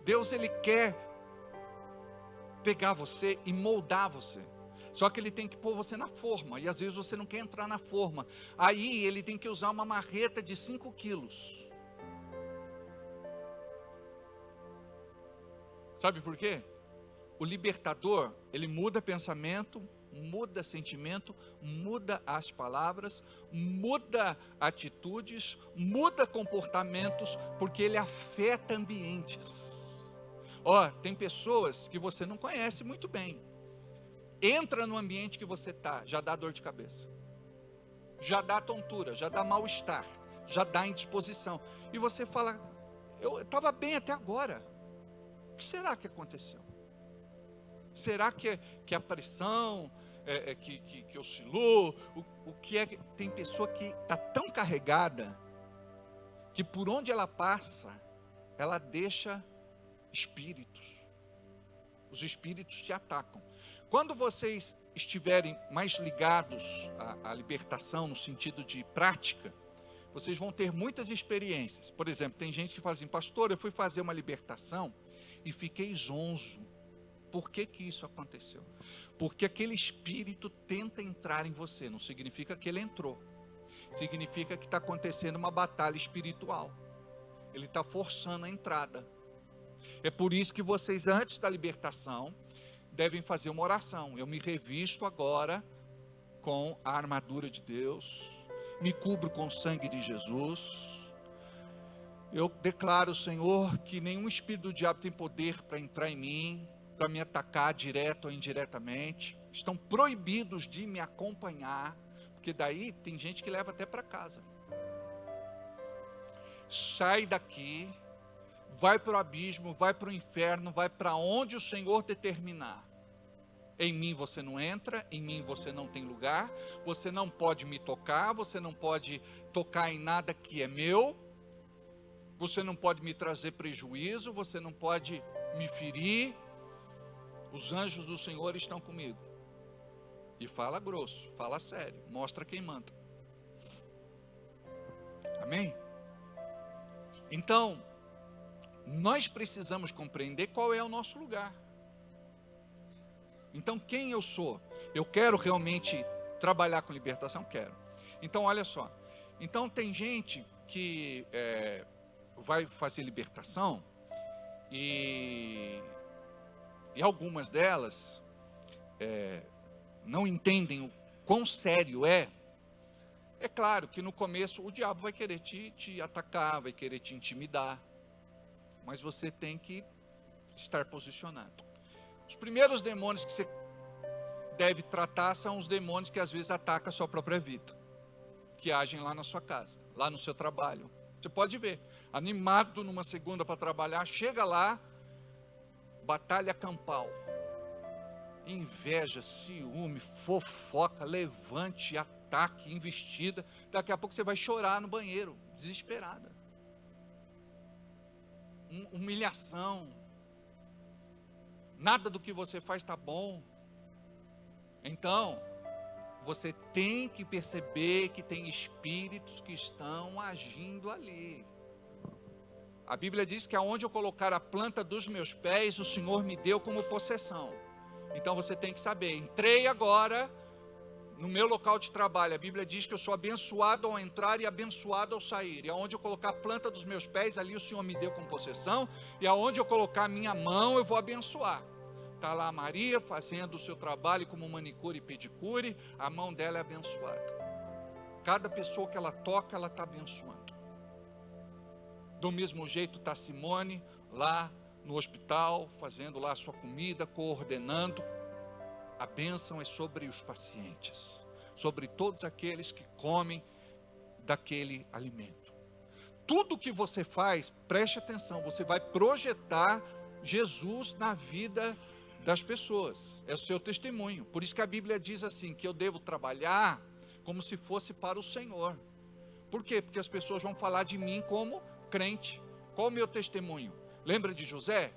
Deus, Ele quer pegar você e moldar você, só que Ele tem que pôr você na forma, e às vezes você não quer entrar na forma, aí Ele tem que usar uma marreta de 5 quilos, sabe por quê? O libertador, ele muda pensamento, muda sentimento, muda as palavras, muda atitudes, muda comportamentos, porque ele afeta ambientes. Tem pessoas que você não conhece muito bem, entra no ambiente que você está, já dá dor de cabeça, já dá tontura, já dá mal-estar, já dá indisposição, e você fala, eu estava bem até agora, o que será que aconteceu? Será que a pressão que oscilou? O que é? Tem pessoa que está tão carregada que por onde ela passa, ela deixa espíritos. Os espíritos te atacam. Quando vocês estiverem mais ligados à libertação no sentido de prática, vocês vão ter muitas experiências. Por exemplo, tem gente que fala assim, pastor, eu fui fazer uma libertação e fiquei zonzo. Por que isso aconteceu? Porque aquele espírito tenta entrar em você, não significa que ele entrou, significa que está acontecendo uma batalha espiritual, ele está forçando a entrada. É por isso que vocês, antes da libertação, devem fazer uma oração. Eu me revisto agora com a armadura de Deus, me cubro com o sangue de Jesus. Eu declaro, Senhor, que nenhum espírito do diabo tem poder para entrar em mim, para me atacar direto ou indiretamente. Estão proibidos de me acompanhar, porque daí tem gente que leva até para casa. Sai daqui, vai para o abismo, vai para o inferno, vai para onde o Senhor determinar. Em mim você não entra, em mim você não tem lugar, você não pode me tocar, você não pode tocar em nada que é meu, você não pode me trazer prejuízo, você não pode me ferir. Os anjos do Senhor estão comigo. E fala grosso, fala sério, mostra quem manda. Amém? Então, nós precisamos compreender qual é o nosso lugar. Então, quem eu sou? Eu quero realmente trabalhar com libertação? Quero. Então, olha só. Então, tem gente que vai fazer libertação e algumas delas não entendem o quão sério é. É claro que no começo o diabo vai querer te atacar, vai querer te intimidar, mas você tem que estar posicionado. Os primeiros demônios que você deve tratar são os demônios que às vezes atacam a sua própria vida, que agem lá na sua casa, lá no seu trabalho. Você pode ver, animado numa segunda para trabalhar, chega lá, batalha campal, inveja, ciúme, fofoca, levante, ataque, investida. Daqui a pouco você vai chorar no banheiro, desesperada. Humilhação. Nada do que você faz está bom. Então, você tem que perceber que tem espíritos que estão agindo ali. A Bíblia diz que aonde eu colocar a planta dos meus pés, o Senhor me deu como possessão. Então você tem que saber, entrei agora no meu local de trabalho. A Bíblia diz que eu sou abençoado ao entrar e abençoado ao sair. E aonde eu colocar a planta dos meus pés, ali o Senhor me deu como possessão. E aonde eu colocar a minha mão, eu vou abençoar. Está lá a Maria fazendo o seu trabalho como manicure e pedicure, a mão dela é abençoada. Cada pessoa que ela toca, ela está abençoando. Do mesmo jeito está Simone lá no hospital, fazendo lá a sua comida, coordenando. A bênção é sobre os pacientes, sobre todos aqueles que comem daquele alimento. Tudo que você faz, preste atenção, você vai projetar Jesus na vida das pessoas, é o seu testemunho. Por isso que a Bíblia diz assim, que eu devo trabalhar como se fosse para o Senhor. Por quê? Porque as pessoas vão falar de mim como crente. Qual o meu testemunho? Lembra de José?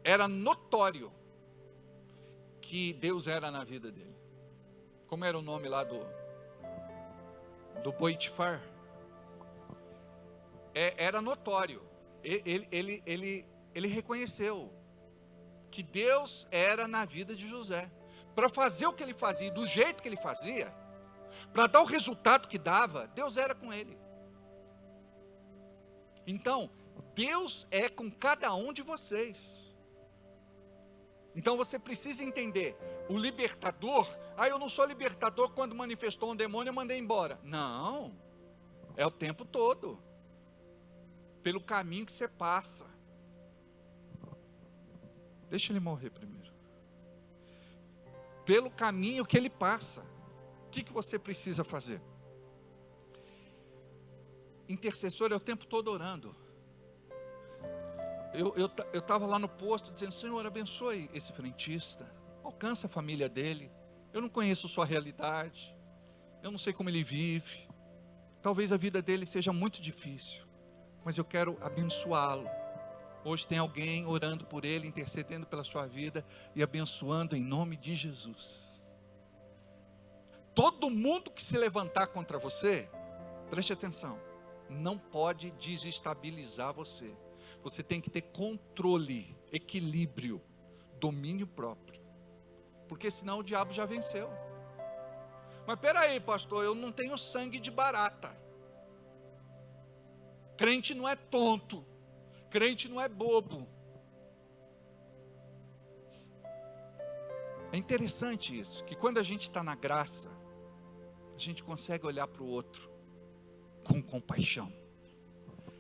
Era notório que Deus era na vida dele. Como era o nome lá do Potifar? Era notório. Ele reconheceu que Deus era na vida de José. Para fazer o que ele fazia, do jeito que ele fazia, para dar o resultado que dava, Deus era com ele. Então, Deus é com cada um de vocês. Então você precisa entender, o libertador, eu não sou libertador quando manifestou um demônio eu mandei embora. Não, é o tempo todo, pelo caminho que você passa. Deixa ele morrer primeiro. Pelo caminho que ele passa, o que você precisa fazer? Intercessor é o tempo todo orando. Eu estava lá no posto dizendo, Senhor, abençoe esse frentista, alcança a família dele. Eu não conheço sua realidade, eu não sei como ele vive, talvez a vida dele seja muito difícil, mas eu quero abençoá-lo. Hoje tem alguém orando por ele, intercedendo pela sua vida e abençoando em nome de Jesus. Todo mundo que se levantar contra você, preste atenção, não pode desestabilizar você. Você tem que ter controle, equilíbrio, domínio próprio. Porque senão o diabo já venceu. Mas peraí, pastor, eu não tenho sangue de barata. Crente não é tonto. Crente não é bobo. É interessante isso, que quando a gente está na graça, a gente consegue olhar para o outro com compaixão.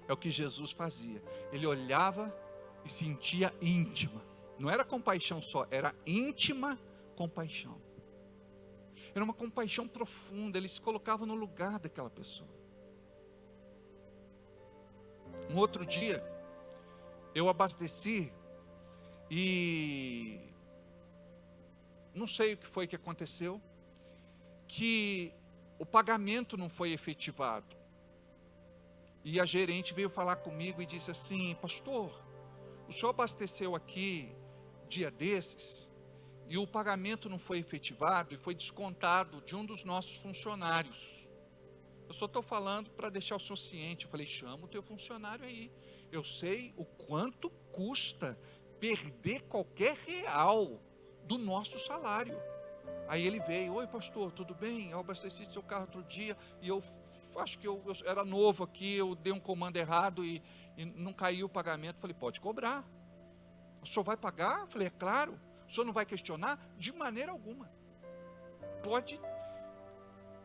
É o que Jesus fazia. Ele olhava e sentia íntima. Não era compaixão só, era íntima compaixão. Era uma compaixão profunda, ele se colocava no lugar daquela pessoa. Um outro dia, eu abasteci e não sei o que foi que aconteceu, que o pagamento não foi efetivado. E a gerente veio falar comigo e disse assim: pastor, o senhor abasteceu aqui dia desses e o pagamento não foi efetivado e foi descontado de um dos nossos funcionários. Eu só estou falando para deixar o senhor ciente. Eu falei: chama o teu funcionário aí. Eu sei o quanto custa perder qualquer real do nosso salário. Aí ele veio: oi pastor, tudo bem? Eu abasteci seu carro outro dia e eu acho que eu era novo aqui, eu dei um comando errado e não caiu o pagamento. Eu falei: pode cobrar. O senhor vai pagar? Eu falei: é claro. O senhor não vai questionar? De maneira alguma. Pode.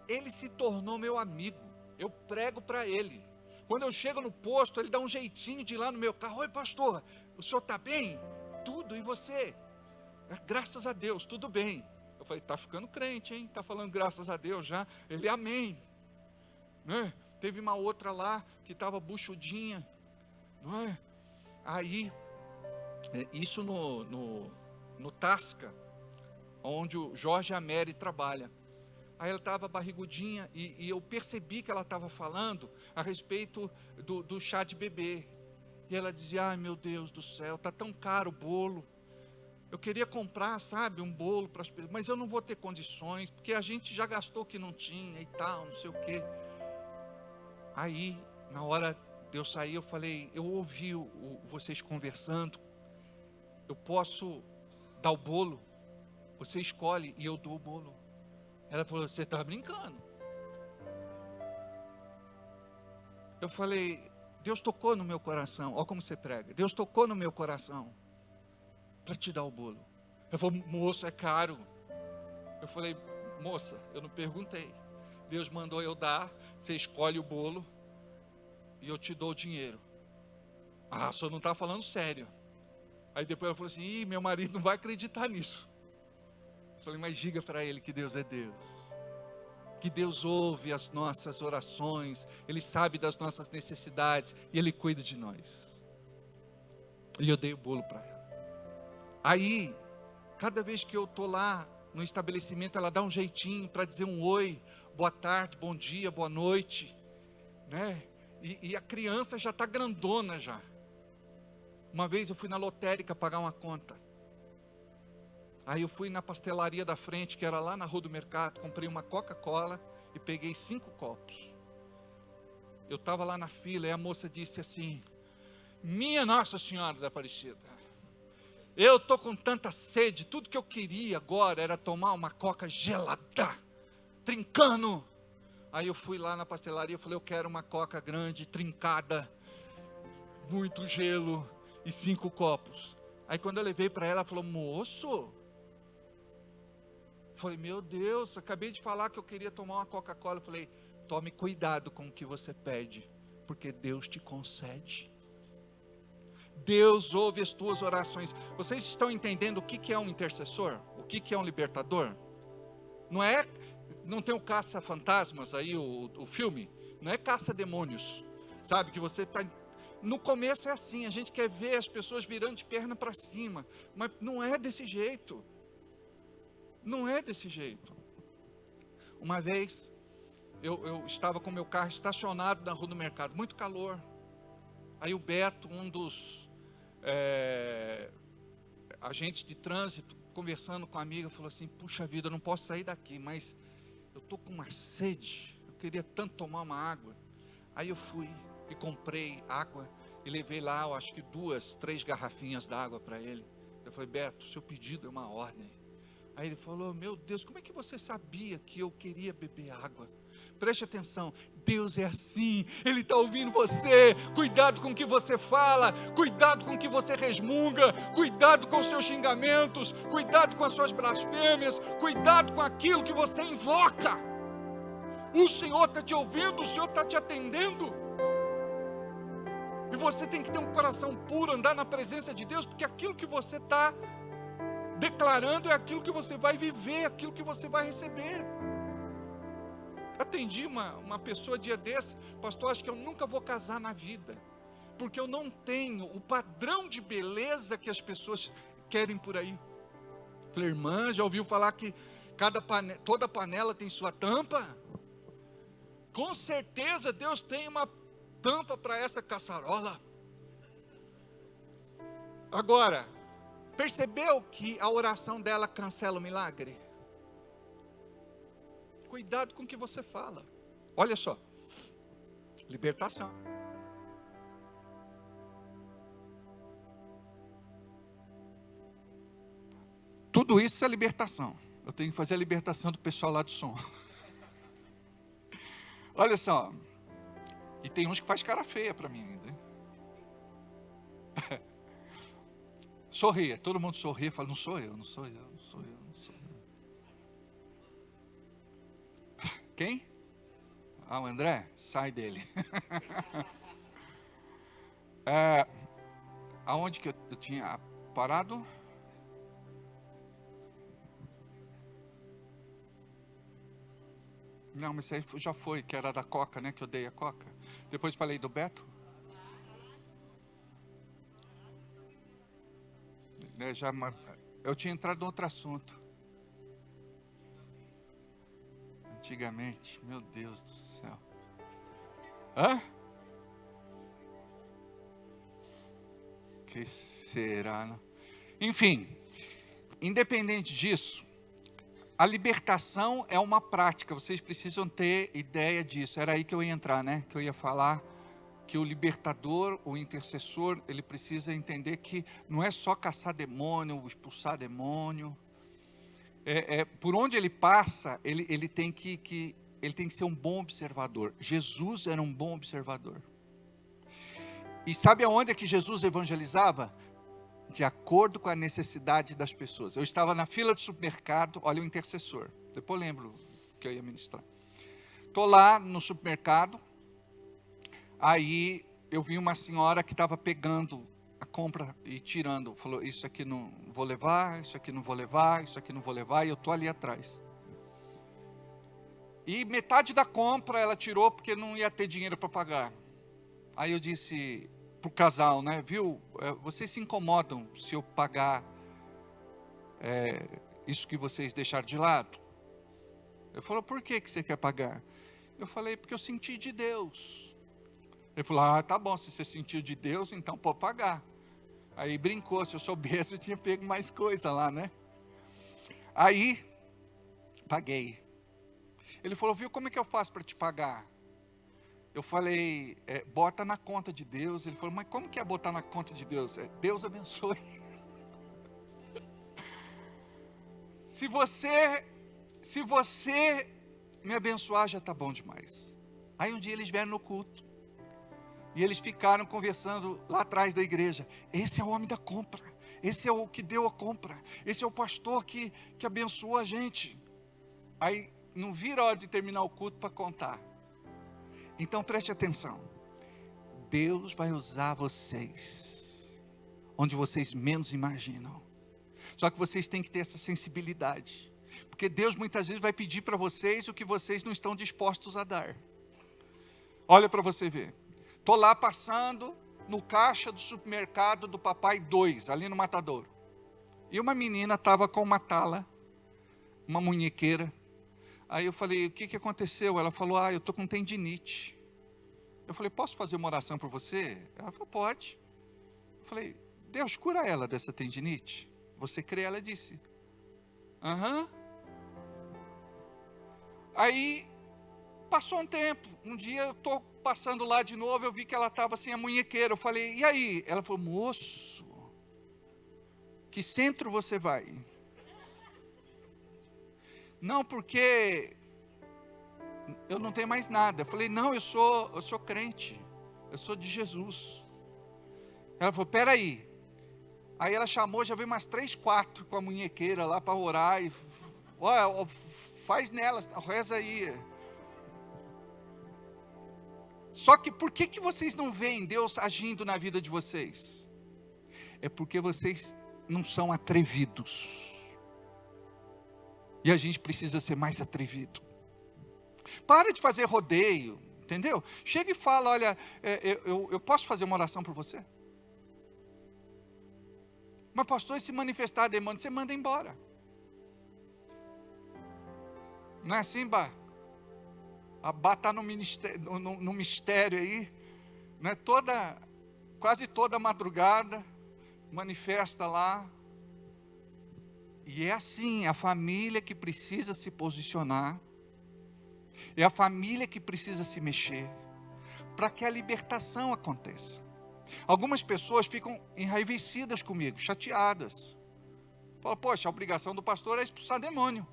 Ele se tornou meu amigo. Eu prego para ele. Quando eu chego no posto, ele dá um jeitinho de ir lá no meu carro: oi pastor, o senhor está bem? Tudo, e você? Graças a Deus, tudo bem. Eu falei: está ficando crente, hein? Está falando graças a Deus já? Ele: amém. Né? Teve uma outra lá que estava buchudinha, não é? Aí, isso no Tasca, onde o Jorge Ameri trabalha. Aí ela estava barrigudinha e eu percebi que ela estava falando a respeito do chá de bebê. E ela dizia: ai meu Deus do céu, está tão caro o bolo. Eu queria comprar, sabe, um bolo para as pessoas, mas eu não vou ter condições, porque a gente já gastou o que não tinha e tal, não sei o quê. Aí, na hora de eu sair, eu falei: eu ouvi vocês conversando, eu posso dar o bolo? Você escolhe e eu dou o bolo. Ela falou: você está brincando? Eu falei: Deus tocou no meu coração. Olha como você prega. Deus tocou no meu coração para te dar o bolo. Ela falou: moça, é caro. Eu falei: moça, eu não perguntei. Deus mandou eu dar. Você escolhe o bolo e eu te dou o dinheiro. Ah, o senhor não está falando sério. Aí depois ela falou assim: ih, meu marido não vai acreditar nisso. Eu falei: mas diga para ele que Deus é Deus, que Deus ouve as nossas orações, Ele sabe das nossas necessidades e Ele cuida de nós. E eu dei o bolo para ela. Aí, cada vez que eu estou lá no estabelecimento, ela dá um jeitinho para dizer um oi, boa tarde, bom dia, boa noite, né? E a criança já está grandona já. Uma vez eu fui na lotérica pagar uma conta. Aí eu fui na pastelaria da frente, que era lá na Rua do Mercado, comprei uma Coca-Cola e peguei 5 copos. Eu estava lá na fila e a moça disse assim: minha Nossa Senhora da Aparecida, eu estou com tanta sede, tudo que eu queria agora era tomar uma Coca gelada, trincando. Aí eu fui lá na pastelaria e falei: eu quero uma Coca grande, trincada, muito gelo e 5 copos. Aí quando eu levei para ela, ela falou: moço, eu falei: meu Deus, acabei de falar que eu queria tomar uma Coca-Cola. Eu falei: tome cuidado com o que você pede, porque Deus te concede. Deus ouve as tuas orações. Vocês estão entendendo o que é um intercessor? O que é um libertador? Não tem o caça-fantasmas aí, o filme? Não é caça-demônios, sabe? Que você está... No começo é assim, a gente quer ver as pessoas virando de perna para cima, mas não é desse jeito. Não é desse jeito. Uma vez, eu estava com o meu carro estacionado na Rua do Mercado, muito calor. Aí o Beto, um dos agentes de trânsito, conversando com a amiga, falou assim: puxa vida, eu não posso sair daqui, mas eu estou com uma sede, eu queria tanto tomar uma água. Aí eu fui e comprei água e levei lá, eu acho que 2, 3 garrafinhas d'água para ele. Eu falei: Beto, seu pedido é uma ordem. Aí ele falou: meu Deus, como é que você sabia que eu queria beber água? Preste atenção, Deus é assim, Ele está ouvindo você. Cuidado com o que você fala, cuidado com o que você resmunga, cuidado com os seus xingamentos, cuidado com as suas blasfêmias, cuidado com aquilo que você invoca. O Senhor está te ouvindo, o Senhor está te atendendo. E você tem que ter um coração puro, andar na presença de Deus, porque aquilo que você está declarando é aquilo que você vai viver, aquilo que você vai receber. Atendi uma pessoa dia desse: pastor, acho que eu nunca vou casar na vida, porque eu não tenho o padrão de beleza que as pessoas querem por aí. Falei: irmã, já ouviu falar que toda panela tem sua tampa? Com certeza Deus tem uma tampa para essa caçarola. Agora, percebeu que a oração dela cancela o milagre? Cuidado com o que você fala. Olha só, libertação. Tudo isso é libertação. Eu tenho que fazer a libertação do pessoal lá do som. Olha só, e tem uns que faz cara feia para mim ainda, hein? Sorria, todo mundo sorria, fala: não sou eu, não sou eu, não sou eu, não sou eu. Quem? Ah, o André? Sai dele. Aonde que eu tinha parado? Não, mas isso aí já foi, que era da Coca, né? Que eu dei a Coca. Depois falei do Beto. Eu tinha entrado em outro assunto. Antigamente, meu Deus do céu. Hã? Que será, né? Enfim, independente disso, a libertação é uma prática, vocês precisam ter ideia disso. Era aí que eu ia entrar, né? Que eu ia falar que o libertador, o intercessor, ele precisa entender que não é só caçar demônio, expulsar demônio. Por onde ele passa, ele tem que ser um bom observador. Jesus era um bom observador. E sabe aonde é que Jesus evangelizava? De acordo com a necessidade das pessoas. Eu estava na fila do supermercado, olha o intercessor, depois eu lembro que eu ia ministrar. Estou lá no supermercado, aí eu vi uma senhora que estava pegando a compra e tirando, falou: isso aqui não vou levar, isso aqui não vou levar, isso aqui não vou levar, e eu estou ali atrás. E metade da compra ela tirou porque não ia ter dinheiro para pagar. Aí eu disse para o casal, né, viu, vocês se incomodam se eu pagar isso que vocês deixaram de lado? Ele falou: por que você quer pagar? Eu falei: porque eu senti de Deus. Ele falou: ah, tá bom, se você sentiu de Deus, então pode pagar. Aí brincou: se eu soubesse eu tinha pego mais coisa lá, né? Aí, paguei. Ele falou: viu, como é que eu faço para te pagar? Eu falei: bota na conta de Deus. Ele falou: mas como que é botar na conta de Deus? Deus abençoe. Se você me abençoar, já está bom demais. Aí um dia eles vieram no culto, e eles ficaram conversando lá atrás da igreja: esse é o homem da compra, esse é o que deu a compra, esse é o pastor que abençoou a gente. Aí não vira a hora de terminar o culto para contar. Então preste atenção, Deus vai usar vocês onde vocês menos imaginam. Só que vocês têm que ter essa sensibilidade, porque Deus muitas vezes vai pedir para vocês o que vocês não estão dispostos a dar. Olha para você ver, estou lá passando no caixa do supermercado do Papai 2, ali no Matadouro, e uma menina estava com uma tala, uma munhequeira. Aí eu falei: o que aconteceu? Ela falou: eu estou com tendinite. Eu falei: posso fazer uma oração por você? Ela falou: pode. Eu falei: Deus cura ela dessa tendinite? Você crê? Ela disse: aham. Aí passou um tempo, um dia eu estou passando lá de novo, eu vi que ela estava sem a munhequeira. Eu falei: e aí? Ela falou: moço, que centro você vai? Não, porque eu não tenho mais nada. Eu falei, não, eu sou crente, eu sou de Jesus. Ela falou, peraí. Aí ela chamou, já veio umas 3, 4 com a munhequeira lá para orar. E, olha, faz nelas, reza aí. Só que por que vocês não veem Deus agindo na vida de vocês? É porque vocês não são atrevidos. E a gente precisa ser mais atrevido. Para de fazer rodeio, entendeu? Chega e fala, olha, eu posso fazer uma oração por você? Mas pastor, se manifestar demônio, você manda embora. Não é assim, Bá? A Bá está no mistério aí, né? Quase toda madrugada, manifesta lá. E é assim, a família que precisa se posicionar, é a família que precisa se mexer, para que a libertação aconteça. Algumas pessoas ficam enraivecidas comigo, chateadas. Falam, poxa, a obrigação do pastor é expulsar demônio.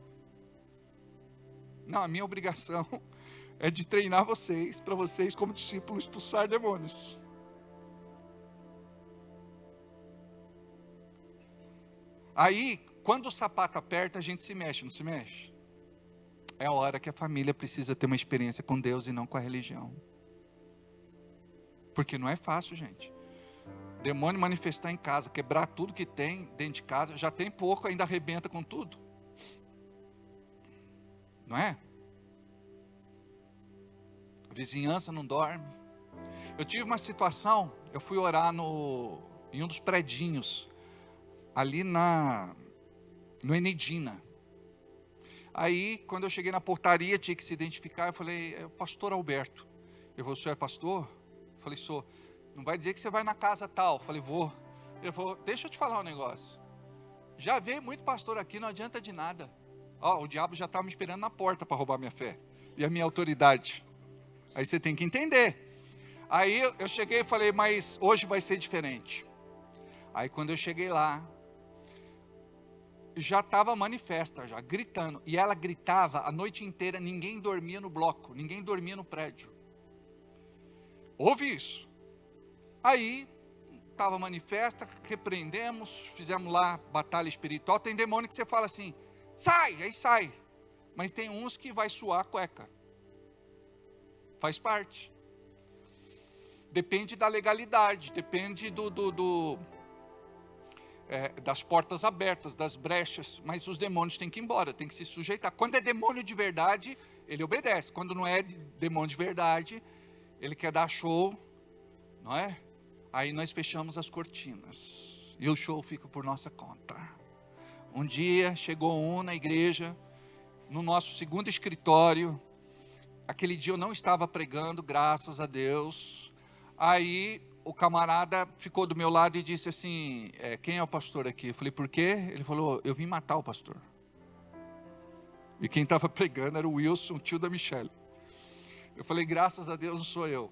Não, a minha obrigação é de treinar vocês, para vocês como discípulos expulsar demônios. Aí, quando o sapato aperta, a gente se mexe, não se mexe? É a hora que a família precisa ter uma experiência com Deus e não com a religião. Porque não é fácil, gente. Demônio manifestar em casa, quebrar tudo que tem dentro de casa, já tem pouco, ainda arrebenta com tudo. Não é? A vizinhança não dorme. Eu tive uma situação, eu fui orar em um dos predinhos, ali no Enedina. Aí, quando eu cheguei na portaria, tinha que se identificar, eu falei, é o pastor Alberto. Eu falei, o senhor é pastor? Eu falei, sou. Não vai dizer que você vai na casa tal. Eu falei, vou. Ele falou, deixa eu te falar um negócio. Já veio muito pastor aqui, não adianta de nada. O diabo já estava me esperando na porta para roubar minha fé e a minha autoridade. Aí você tem que entender. Aí eu cheguei e falei, mas hoje vai ser diferente. Aí quando eu cheguei lá, já estava manifesta, já gritando. E ela gritava a noite inteira, ninguém dormia no bloco, ninguém dormia no prédio. Houve isso. Aí, estava manifesta, repreendemos, fizemos lá batalha espiritual. Tem demônio que você fala assim, sai, aí sai. Mas tem uns que vai suar a cueca. Faz parte. Depende da legalidade, depende das portas abertas, das brechas, mas os demônios têm que ir embora, tem que se sujeitar. Quando é demônio de verdade, ele obedece. Quando não é demônio de verdade, ele quer dar show, não é? Aí nós fechamos as cortinas, e o show fica por nossa conta. Um dia, chegou um na igreja, no nosso segundo escritório. Aquele dia eu não estava pregando, graças a Deus. Aí o camarada ficou do meu lado e disse assim, quem é o pastor aqui? Eu falei, por quê? Ele falou, eu vim matar o pastor. E quem estava pregando era o Wilson, tio da Michelle. Eu falei, graças a Deus não sou eu.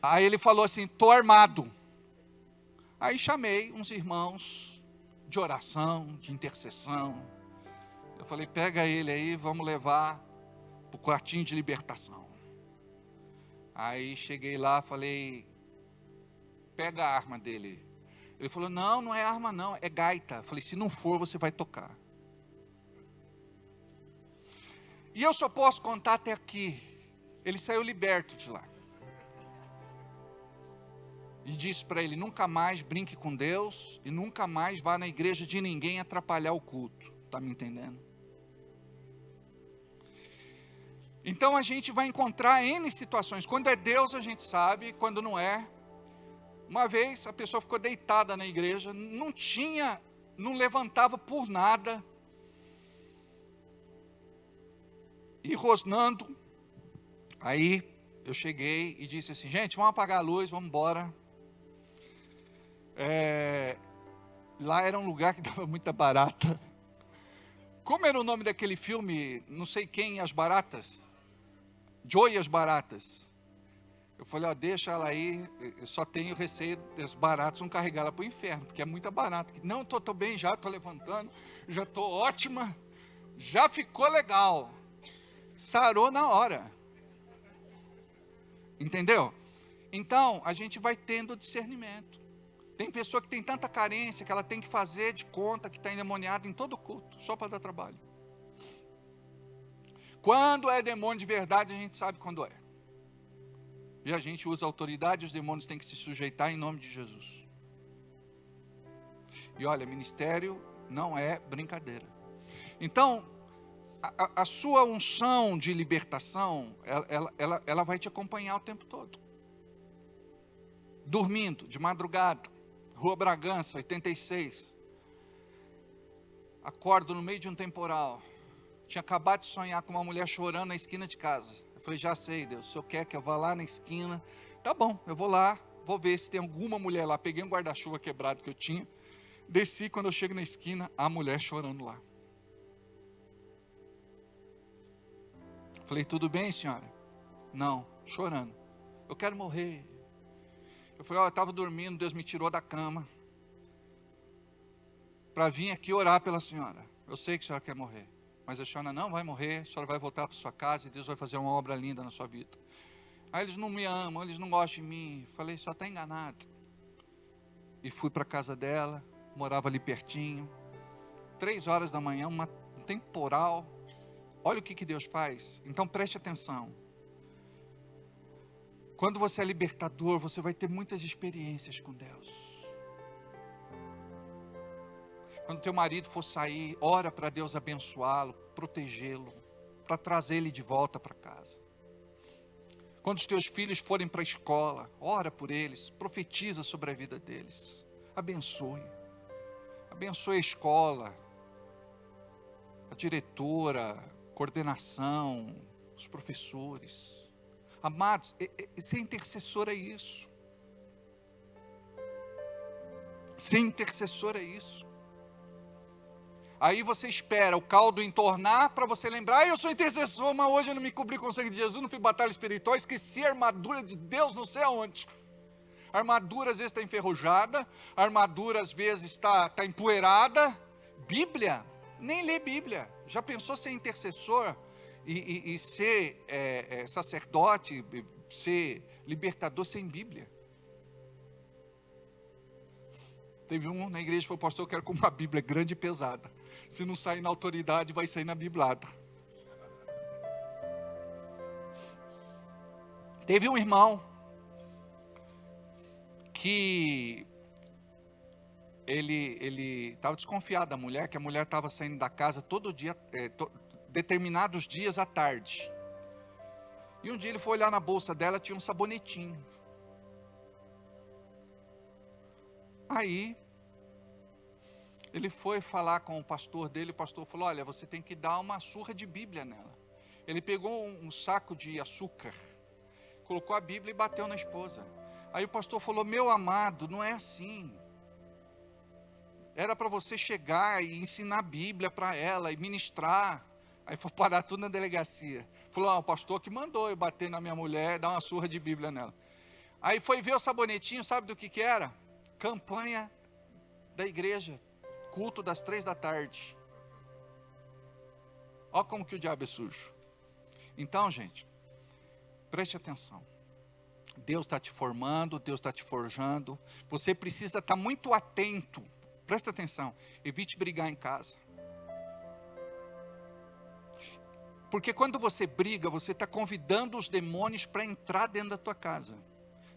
Aí ele falou assim, estou armado. Aí chamei uns irmãos de oração, de intercessão. Eu falei, pega ele aí, vamos levar para o quartinho de libertação. Aí cheguei lá, falei, pega a arma dele. Ele falou, não é arma não, é gaita. Eu falei, se não for, você vai tocar. E eu só posso contar até aqui. Ele saiu liberto de lá. E disse para ele, nunca mais brinque com Deus, e nunca mais vá na igreja de ninguém atrapalhar o culto. Está me entendendo? Então a gente vai encontrar N situações. Quando é Deus a gente sabe, quando não é. Uma vez a pessoa ficou deitada na igreja, não levantava por nada. E rosnando. Aí eu cheguei e disse assim, gente, vamos apagar a luz, vamos embora. Lá era um lugar que dava muita barata. Como era o nome daquele filme, não sei quem, as baratas? Joe e as baratas. Eu falei, deixa ela aí, eu só tenho receio das baratas não carregar ela para o inferno, porque é muita barata. Não, estou bem já, estou levantando, já estou ótima, já ficou legal. sarou na hora. Entendeu? Então, a gente vai tendo discernimento. Tem pessoa que tem tanta carência que ela tem que fazer de conta que está endemoniada em todo culto, só para dar trabalho. Quando é demônio de verdade, a gente sabe quando é. E a gente usa autoridade, os demônios têm que se sujeitar em nome de Jesus. E olha, ministério não é brincadeira. Então, a sua unção de libertação, ela vai te acompanhar o tempo todo. Dormindo, de madrugada, Rua Bragança, 86. Acordo no meio de um temporal. Tinha acabado de sonhar com uma mulher chorando na esquina de casa. Eu falei, já sei, Deus, o Senhor quer que eu vá lá na esquina? Tá bom, eu vou lá, vou ver se tem alguma mulher lá. Peguei um guarda-chuva quebrado que eu tinha. Desci, quando eu chego na esquina, a mulher chorando lá. Falei, tudo bem, senhora? Não, chorando. Eu quero morrer. Eu falei, eu estava dormindo, Deus me tirou da cama para vir aqui orar pela senhora. Eu sei que a senhora quer morrer, mas a senhora não vai morrer, a senhora vai voltar para sua casa e Deus vai fazer uma obra linda na sua vida. Aí eles não me amam, eles não gostam de mim. Falei, só está enganado. E fui para a casa dela, morava ali pertinho. 3 horas da manhã, um temporal. Olha o que Deus faz. Então preste atenção. Quando você é libertador, você vai ter muitas experiências com Deus. Quando teu marido for sair, ora para Deus abençoá-lo, protegê-lo, para trazer ele de volta para casa. Quando os teus filhos forem para a escola, ora por eles, profetiza sobre a vida deles. Abençoe. Abençoe a escola, a diretora, coordenação, os professores. Amados, ser intercessor é isso. Ser intercessor é isso. Aí você espera o caldo entornar para você lembrar, eu sou intercessor, mas hoje eu não me cobri com o sangue de Jesus, não fui batalha espiritual, esqueci a armadura de Deus, não sei aonde. A armadura às vezes está enferrujada, a armadura às vezes está empoeirada. Bíblia, nem lê Bíblia. Já pensou ser intercessor e ser sacerdote, ser libertador sem Bíblia? Teve um na igreja que falou, pastor, eu quero com uma Bíblia grande e pesada. Se não sair na autoridade, vai sair na biblada. Teve um irmão que ele estava desconfiado da mulher, que a mulher estava saindo da casa todo dia, determinados dias à tarde. E um dia ele foi olhar na bolsa dela, tinha um sabonetinho. Aí, ele foi falar com o pastor dele, o pastor falou, olha, você tem que dar uma surra de Bíblia nela. Ele pegou um saco de açúcar, colocou a Bíblia e bateu na esposa. Aí o pastor falou, meu amado, não é assim. Era para você chegar e ensinar a Bíblia para ela e ministrar. Aí foi parar tudo na delegacia. Falou, o pastor que mandou eu bater na minha mulher, dar uma surra de Bíblia nela. Aí foi ver o sabonetinho, sabe do que era? Campanha da igreja, culto das 3 da tarde. Olha como que o diabo é sujo. Então, gente, preste atenção. Deus está te formando, Deus está te forjando. Você precisa estar muito atento. Presta atenção. Evite brigar em casa. Porque quando você briga, você está convidando os demônios para entrar dentro da tua casa.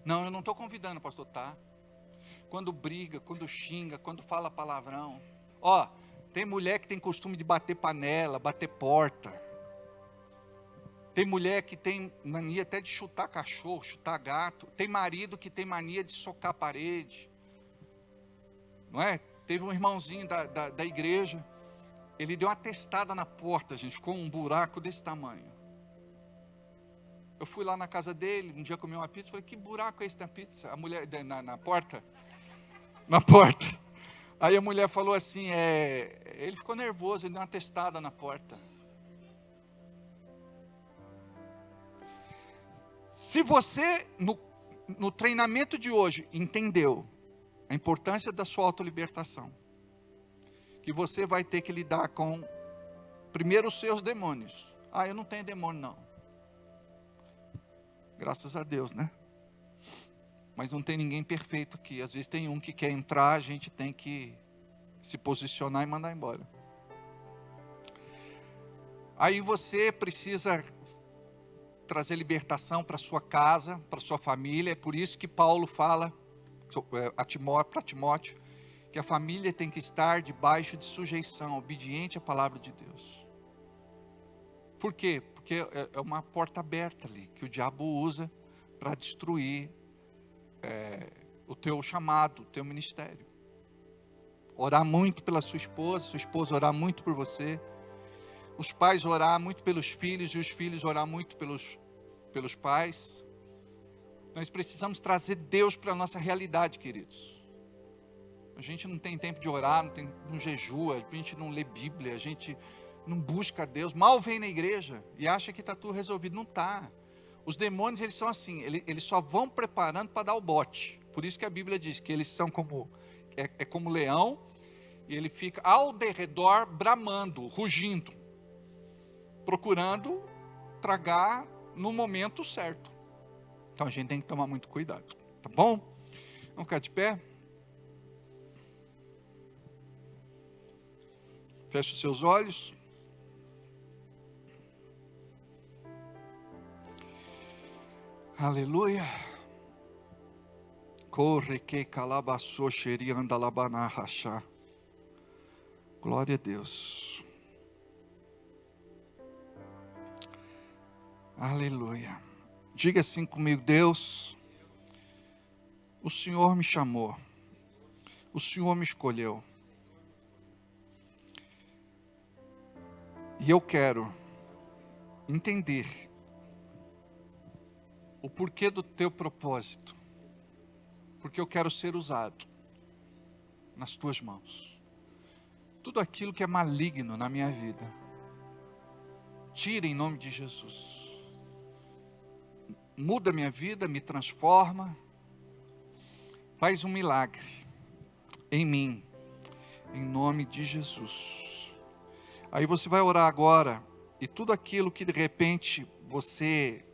Não, eu não estou convidando, pastor, tá? Quando briga, quando xinga, quando fala palavrão. Ó, tem mulher que tem costume de bater panela, bater porta. Tem mulher que tem mania até de chutar cachorro, chutar gato. Tem marido que tem mania de socar a parede. Não é? Teve um irmãozinho da igreja. Ele deu uma testada na porta, gente. Ficou um buraco desse tamanho. Eu fui lá na casa dele, um dia comi uma pizza. Falei, que buraco é esse na pizza? A mulher, na porta. Na porta. Aí a mulher falou assim, ele ficou nervoso, ele deu uma testada na porta. Se você, no treinamento de hoje, entendeu a importância da sua autolibertação, que você vai ter que lidar com, primeiro, os seus demônios, Ah, eu não tenho demônio não. Graças a Deus, né? Mas não tem ninguém perfeito aqui. Às vezes tem um que quer entrar, a gente tem que se posicionar e mandar embora. Aí você precisa trazer libertação para sua casa, para sua família. É por isso que Paulo fala para Timóteo que a família tem que estar debaixo de sujeição, obediente à palavra de Deus. Por quê? Porque é uma porta aberta ali, que o diabo usa para destruir o teu chamado, o teu ministério. Orar muito pela sua esposa orar muito por você, os pais orar muito pelos filhos e os filhos orar muito pelos pais. Nós precisamos trazer Deus para a nossa realidade, queridos. A gente não tem tempo de orar, não jejua, a gente não lê Bíblia, a gente não busca Deus, mal vem na igreja e acha que está tudo resolvido. Não está. Os demônios, eles são assim, eles só vão preparando para dar o bote. Por isso que a Bíblia diz que eles são como leão, e ele fica ao derredor bramando, rugindo, procurando tragar no momento certo. Então a gente tem que tomar muito cuidado, tá bom? Vamos ficar de pé? Feche os seus olhos. Aleluia. Corre que calabaçou xerianda labana rachá. Glória a Deus. Aleluia. Diga assim comigo: Deus, o Senhor me chamou, o Senhor me escolheu, e eu quero entender o porquê do teu propósito, porque eu quero ser usado nas tuas mãos. Tudo aquilo que é maligno na minha vida, tira em nome de Jesus. Muda minha vida, me transforma, faz um milagre em mim, em nome de Jesus. Aí você vai orar agora, e tudo aquilo que de repente você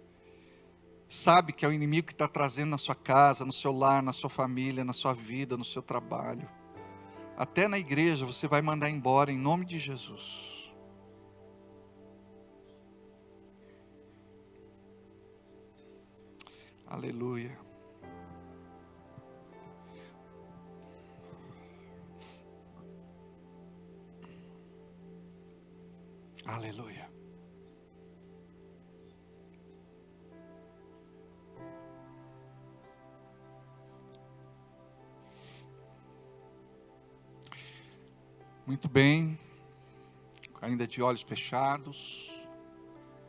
sabe que é o inimigo que está trazendo na sua casa, no seu lar, na sua família, na sua vida, no seu trabalho, até na igreja, você vai mandar embora em nome de Jesus. Aleluia. Aleluia. Muito bem, ainda de olhos fechados,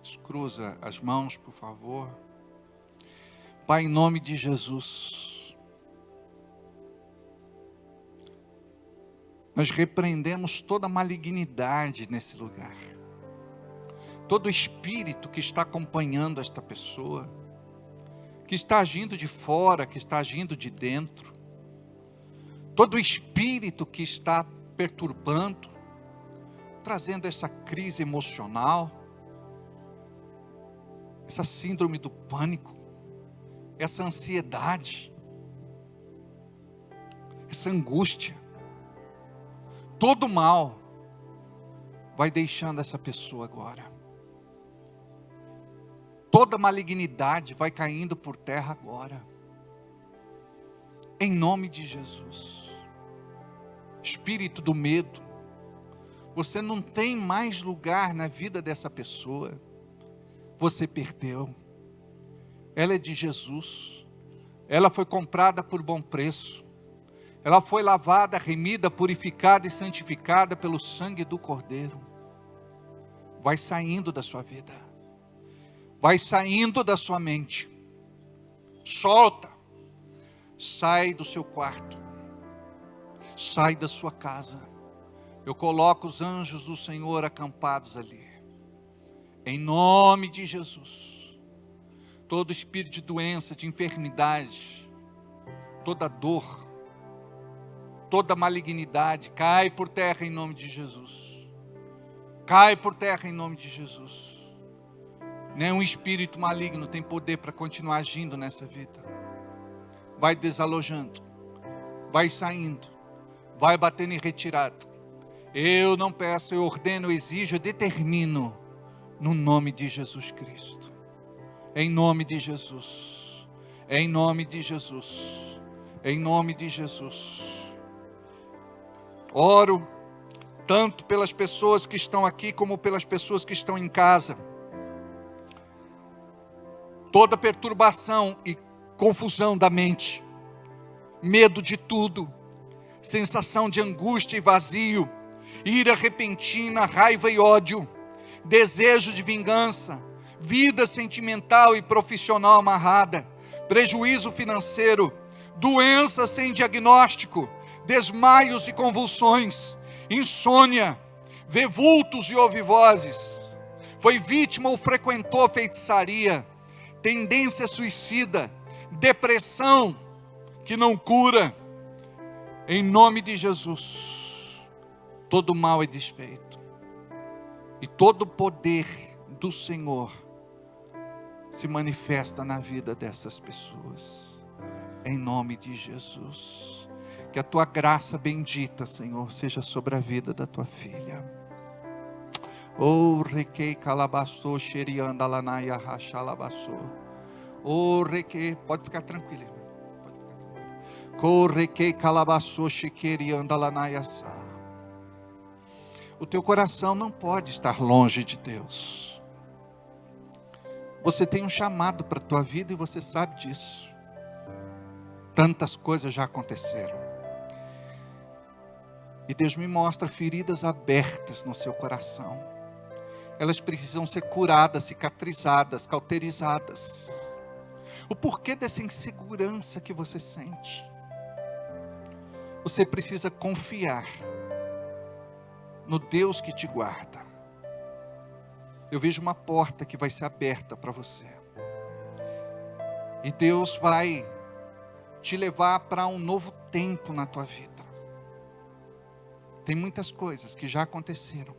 descruza as mãos, por favor. Pai, em nome de Jesus, nós repreendemos toda malignidade nesse lugar, todo espírito que está acompanhando esta pessoa, que está agindo de fora, que está agindo de dentro, todo espírito que está perturbando, trazendo essa crise emocional, essa síndrome do pânico, essa ansiedade, essa angústia, todo mal, vai deixando essa pessoa agora. Toda malignidade vai caindo por terra agora, em nome de Jesus. Espírito do medo, você não tem mais lugar na vida dessa pessoa, você perdeu. Ela é de Jesus, ela foi comprada por bom preço, ela foi lavada, remida, purificada e santificada pelo sangue do Cordeiro. Vai saindo da sua vida, vai saindo da sua mente, solta, sai do seu quarto, sai da sua casa. Eu coloco os anjos do Senhor acampados ali, em nome de Jesus. Todo espírito de doença, de enfermidade, toda dor, toda malignidade, cai por terra em nome de Jesus. Cai por terra em nome de Jesus. Nenhum espírito maligno tem poder para continuar agindo nessa vida. Vai desalojando, vai saindo, vai batendo em retirada. Eu não peço, eu ordeno, eu exijo, eu determino, no nome de Jesus Cristo. Em nome de Jesus. Em nome de Jesus. Em nome de Jesus. Oro tanto pelas pessoas que estão aqui, como pelas pessoas que estão em casa. Toda perturbação e confusão da mente, medo de tudo, sensação de angústia e vazio, ira repentina, raiva e ódio, desejo de vingança, vida sentimental e profissional amarrada, prejuízo financeiro, doença sem diagnóstico, desmaios e convulsões, insônia, vê vultos e ouve vozes, foi vítima ou frequentou feitiçaria, tendência suicida, depressão que não cura. Em nome de Jesus, todo mal é desfeito e todo o poder do Senhor se manifesta na vida dessas pessoas. Em nome de Jesus, que a tua graça bendita, Senhor, seja sobre a vida da tua filha. Oh, requei calabastou, xerianda lanaya rachalabassou. Oh, requei, pode ficar tranquilo, irmão. Pode ficar tranquilo. Correquei calabassou, xerianda lanaya sa. O teu coração não pode estar longe de Deus. Você tem um chamado para a tua vida e você sabe disso. Tantas coisas já aconteceram. E Deus me mostra feridas abertas no seu coração. Elas precisam ser curadas, cicatrizadas, cauterizadas. O porquê dessa insegurança que você sente? Você precisa confiar no Deus que te guarda. Eu vejo uma porta que vai ser aberta para você. E Deus vai te levar para um novo tempo na tua vida. Tem muitas coisas que já aconteceram,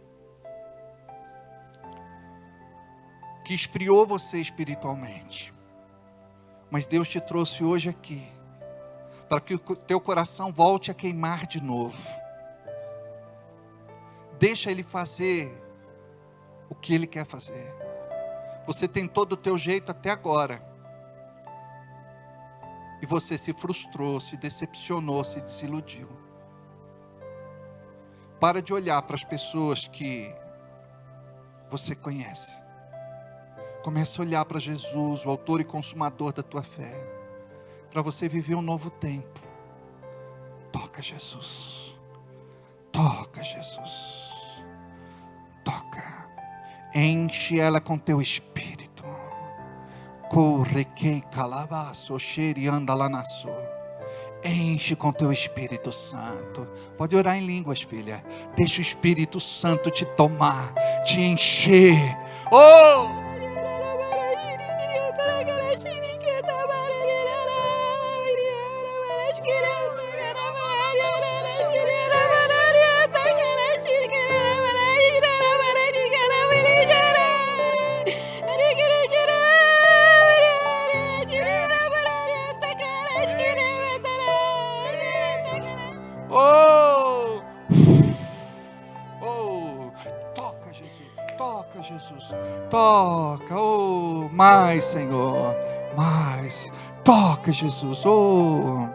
que esfriou você espiritualmente. Mas Deus te trouxe hoje aqui, para que o teu coração volte a queimar de novo. Deixa Ele fazer o que Ele quer fazer. Você tem todo o teu jeito até agora. E você se frustrou, se decepcionou, se desiludiu. Para de olhar para as pessoas que você conhece. Comece a olhar para Jesus, o autor e consumador da tua fé. Para você viver um novo tempo. Toca Jesus. Toca Jesus. Toca. Enche ela com teu espírito. Correquei calabaço, xerianda lanaço. Enche com teu Espírito Santo. Pode orar em línguas, filha. Deixa o Espírito Santo te tomar, te encher. Oh! Jesus, toca, oh, mais Senhor, mais, toca Jesus, oh,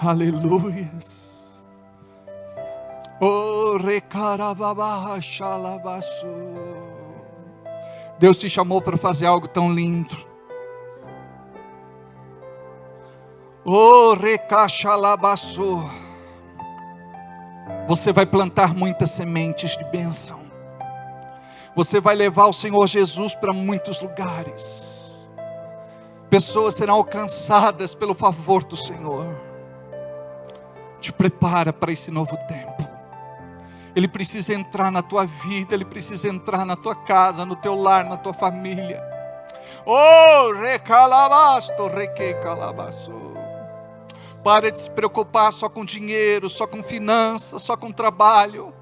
aleluias, oh, recarababá, xalabaçu. Deus te chamou para fazer algo tão lindo, oh, recaxalabaçu. Você vai plantar muitas sementes de bênção. Você vai levar o Senhor Jesus para muitos lugares. Pessoas serão alcançadas pelo favor do Senhor. Te prepara para esse novo tempo. Ele precisa entrar na tua vida, Ele precisa entrar na tua casa, no teu lar, na tua família. Oh, recalabasto, requei calabaço. Para de se preocupar só com dinheiro, só com finanças, só com trabalho.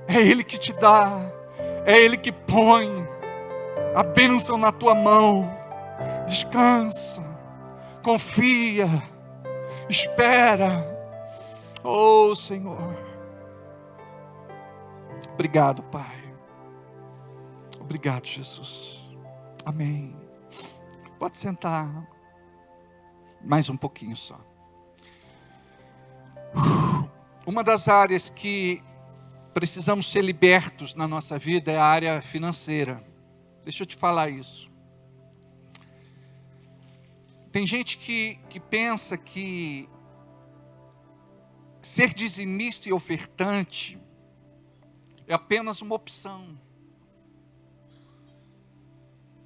É Ele que te dá, É Ele que põe a bênção na tua mão. Descansa, confia, espera. Oh Senhor, obrigado, Pai. Obrigado, Jesus. Amém. Pode sentar. Mais um pouquinho só. Uma das áreas que precisamos ser libertos na nossa vida é a área financeira. Deixa eu te falar isso. Tem gente que pensa que ser dizimista e ofertante é apenas uma opção.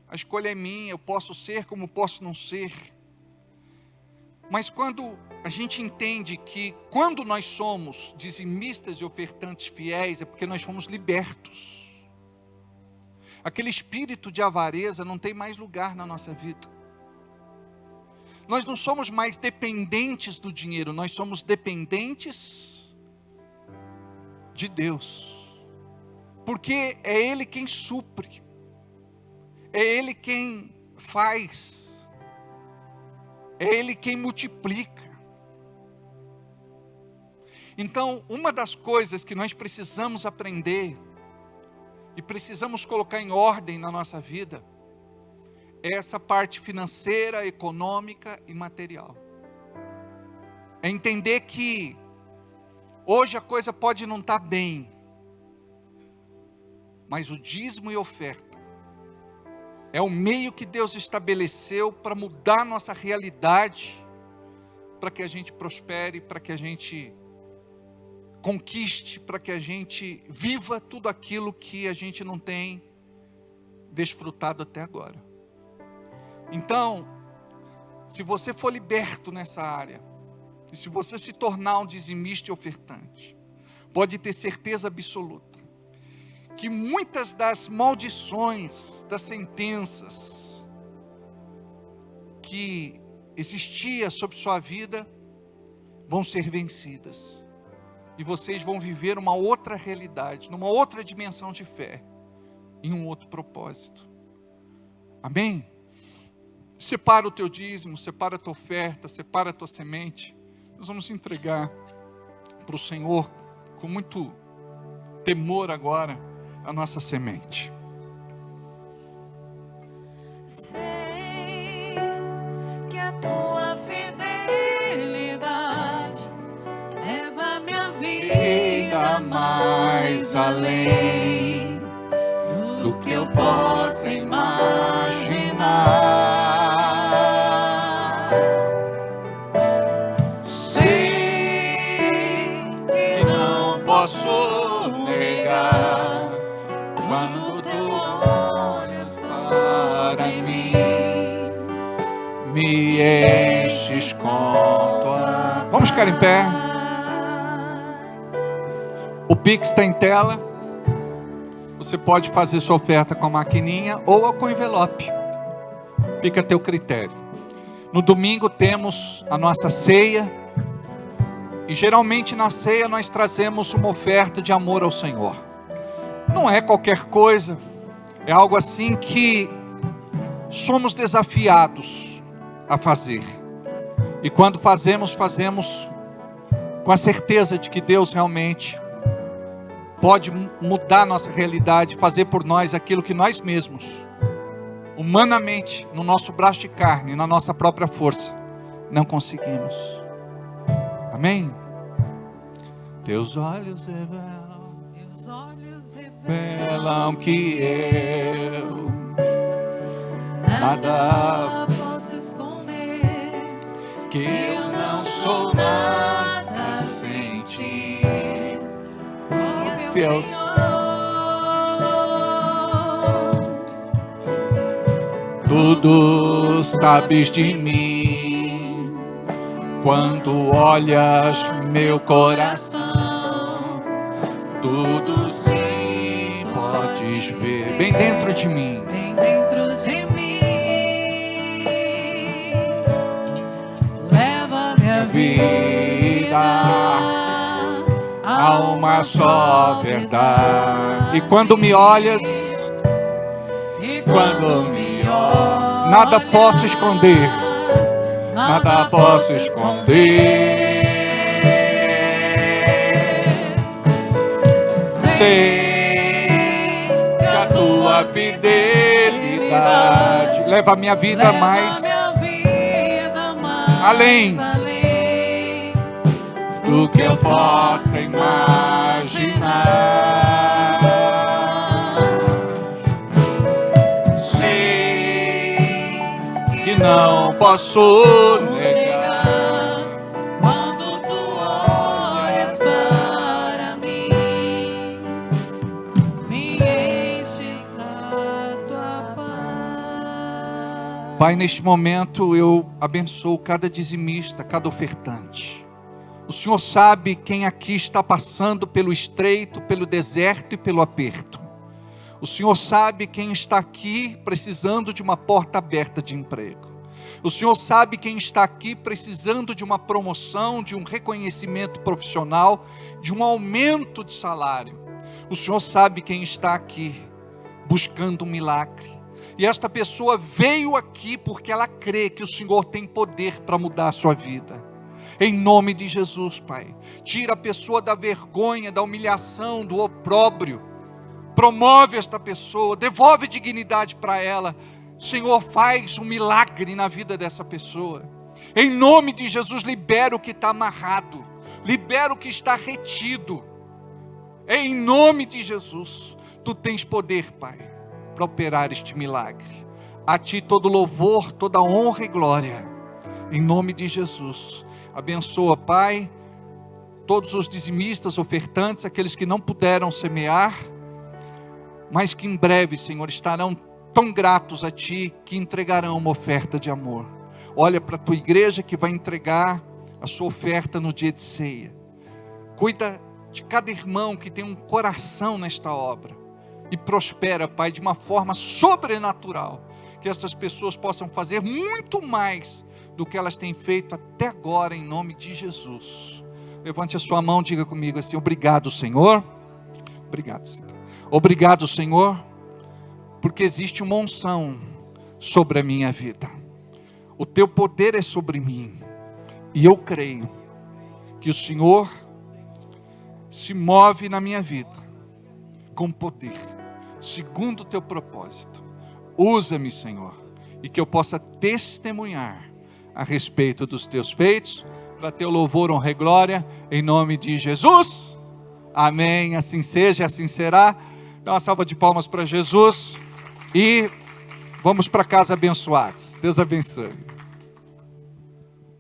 A escolha é minha, eu posso ser como posso não ser. Mas quando a gente entende que quando nós somos dizimistas e ofertantes fiéis, é porque nós fomos libertos. Aquele espírito de avareza não tem mais lugar na nossa vida. Nós não somos mais dependentes do dinheiro, nós somos dependentes de Deus. Porque é Ele quem supre, é Ele quem faz, é Ele quem multiplica. Então, uma das coisas que nós precisamos aprender e precisamos colocar em ordem na nossa vida é essa parte financeira, econômica e material. É entender que hoje a coisa pode não estar bem, mas o dízimo e oferta é o meio que Deus estabeleceu para mudar nossa realidade, para que a gente prospere, para que a gente conquiste, para que a gente viva tudo aquilo que a gente não tem desfrutado até agora. Então, se você for liberto nessa área, e se você se tornar um dizimista e ofertante, pode ter certeza absoluta, que muitas das maldições, das sentenças, que existia sobre sua vida, vão ser vencidas. E vocês vão viver uma outra realidade, numa outra dimensão de fé, em um outro propósito. Amém? Separa o teu dízimo, separa a tua oferta, separa a tua semente. Nós vamos entregar para o Senhor, com muito temor agora, a nossa semente. Sei que a tua fidelidade leva minha vida mais além do que eu possa imaginar. Posso negar quando tu olhas para mim, me enches com tua. Vamos ficar em pé. O Pix está em tela. Você pode fazer sua oferta com a maquininha ou com envelope. Fica a teu critério. No domingo temos a nossa ceia. E geralmente na ceia nós trazemos uma oferta de amor ao Senhor. Não é qualquer coisa, é algo assim que somos desafiados a fazer. E quando fazemos com a certeza de que Deus realmente pode mudar nossa realidade, fazer por nós aquilo que nós mesmos, humanamente, no nosso braço de carne, na nossa própria força, não conseguimos. Amém? Teus olhos revelam que eu nada posso esconder, que eu não sou nada sem ti, fiel Senhor. Tudo sabes de mim, quando olhas meu coração, tudo sim podes ver, bem dentro de mim, bem dentro de mim, leva minha vida há uma só verdade. E quando me olhas, nada posso esconder, nada posso esconder. Sei que a tua fidelidade leva a minha vida mais além do que eu possa imaginar. Sei que não posso negar quando tu olhas para mim, me enches da tua paz. Pai, neste momento eu abençoo cada dizimista, cada ofertante. O Senhor sabe quem aqui está passando pelo estreito, pelo deserto e pelo aperto. O Senhor sabe quem está aqui precisando de uma porta aberta de emprego. O Senhor sabe quem está aqui precisando de uma promoção, de um reconhecimento profissional, de um aumento de salário. O Senhor sabe quem está aqui buscando um milagre. E esta pessoa veio aqui porque ela crê que o Senhor tem poder para mudar a sua vida. Em nome de Jesus, Pai, tira a pessoa da vergonha, da humilhação, do opróbrio. Promove esta pessoa, devolve dignidade para ela. Senhor, faz um milagre na vida dessa pessoa. Em nome de Jesus, libera o que está amarrado, libera o que está retido. Em nome de Jesus, Tu tens poder, Pai, para operar este milagre. A Ti todo louvor, toda honra e glória. Em nome de Jesus. Abençoa, Pai, todos os dizimistas, ofertantes, aqueles que não puderam semear, mas que em breve, Senhor, estarão tão gratos a Ti, que entregarão uma oferta de amor. Olha para a Tua igreja que vai entregar a sua oferta no dia de ceia. Cuida de cada irmão que tem um coração nesta obra. E prospera, Pai, de uma forma sobrenatural, que essas pessoas possam fazer muito mais do que elas têm feito até agora, em nome de Jesus. Levante a sua mão, diga comigo assim: obrigado, Senhor. Obrigado, Senhor. Obrigado, Senhor, porque existe uma unção sobre a minha vida. O Teu poder é sobre mim. E eu creio que o Senhor se move na minha vida com poder, segundo o Teu propósito. Usa-me, Senhor, e que eu possa testemunhar a respeito dos Teus feitos, para Teu louvor, honra e glória, em nome de Jesus. Amém, assim seja, assim será. Dá uma salva de palmas para Jesus e vamos para casa abençoados. Deus abençoe.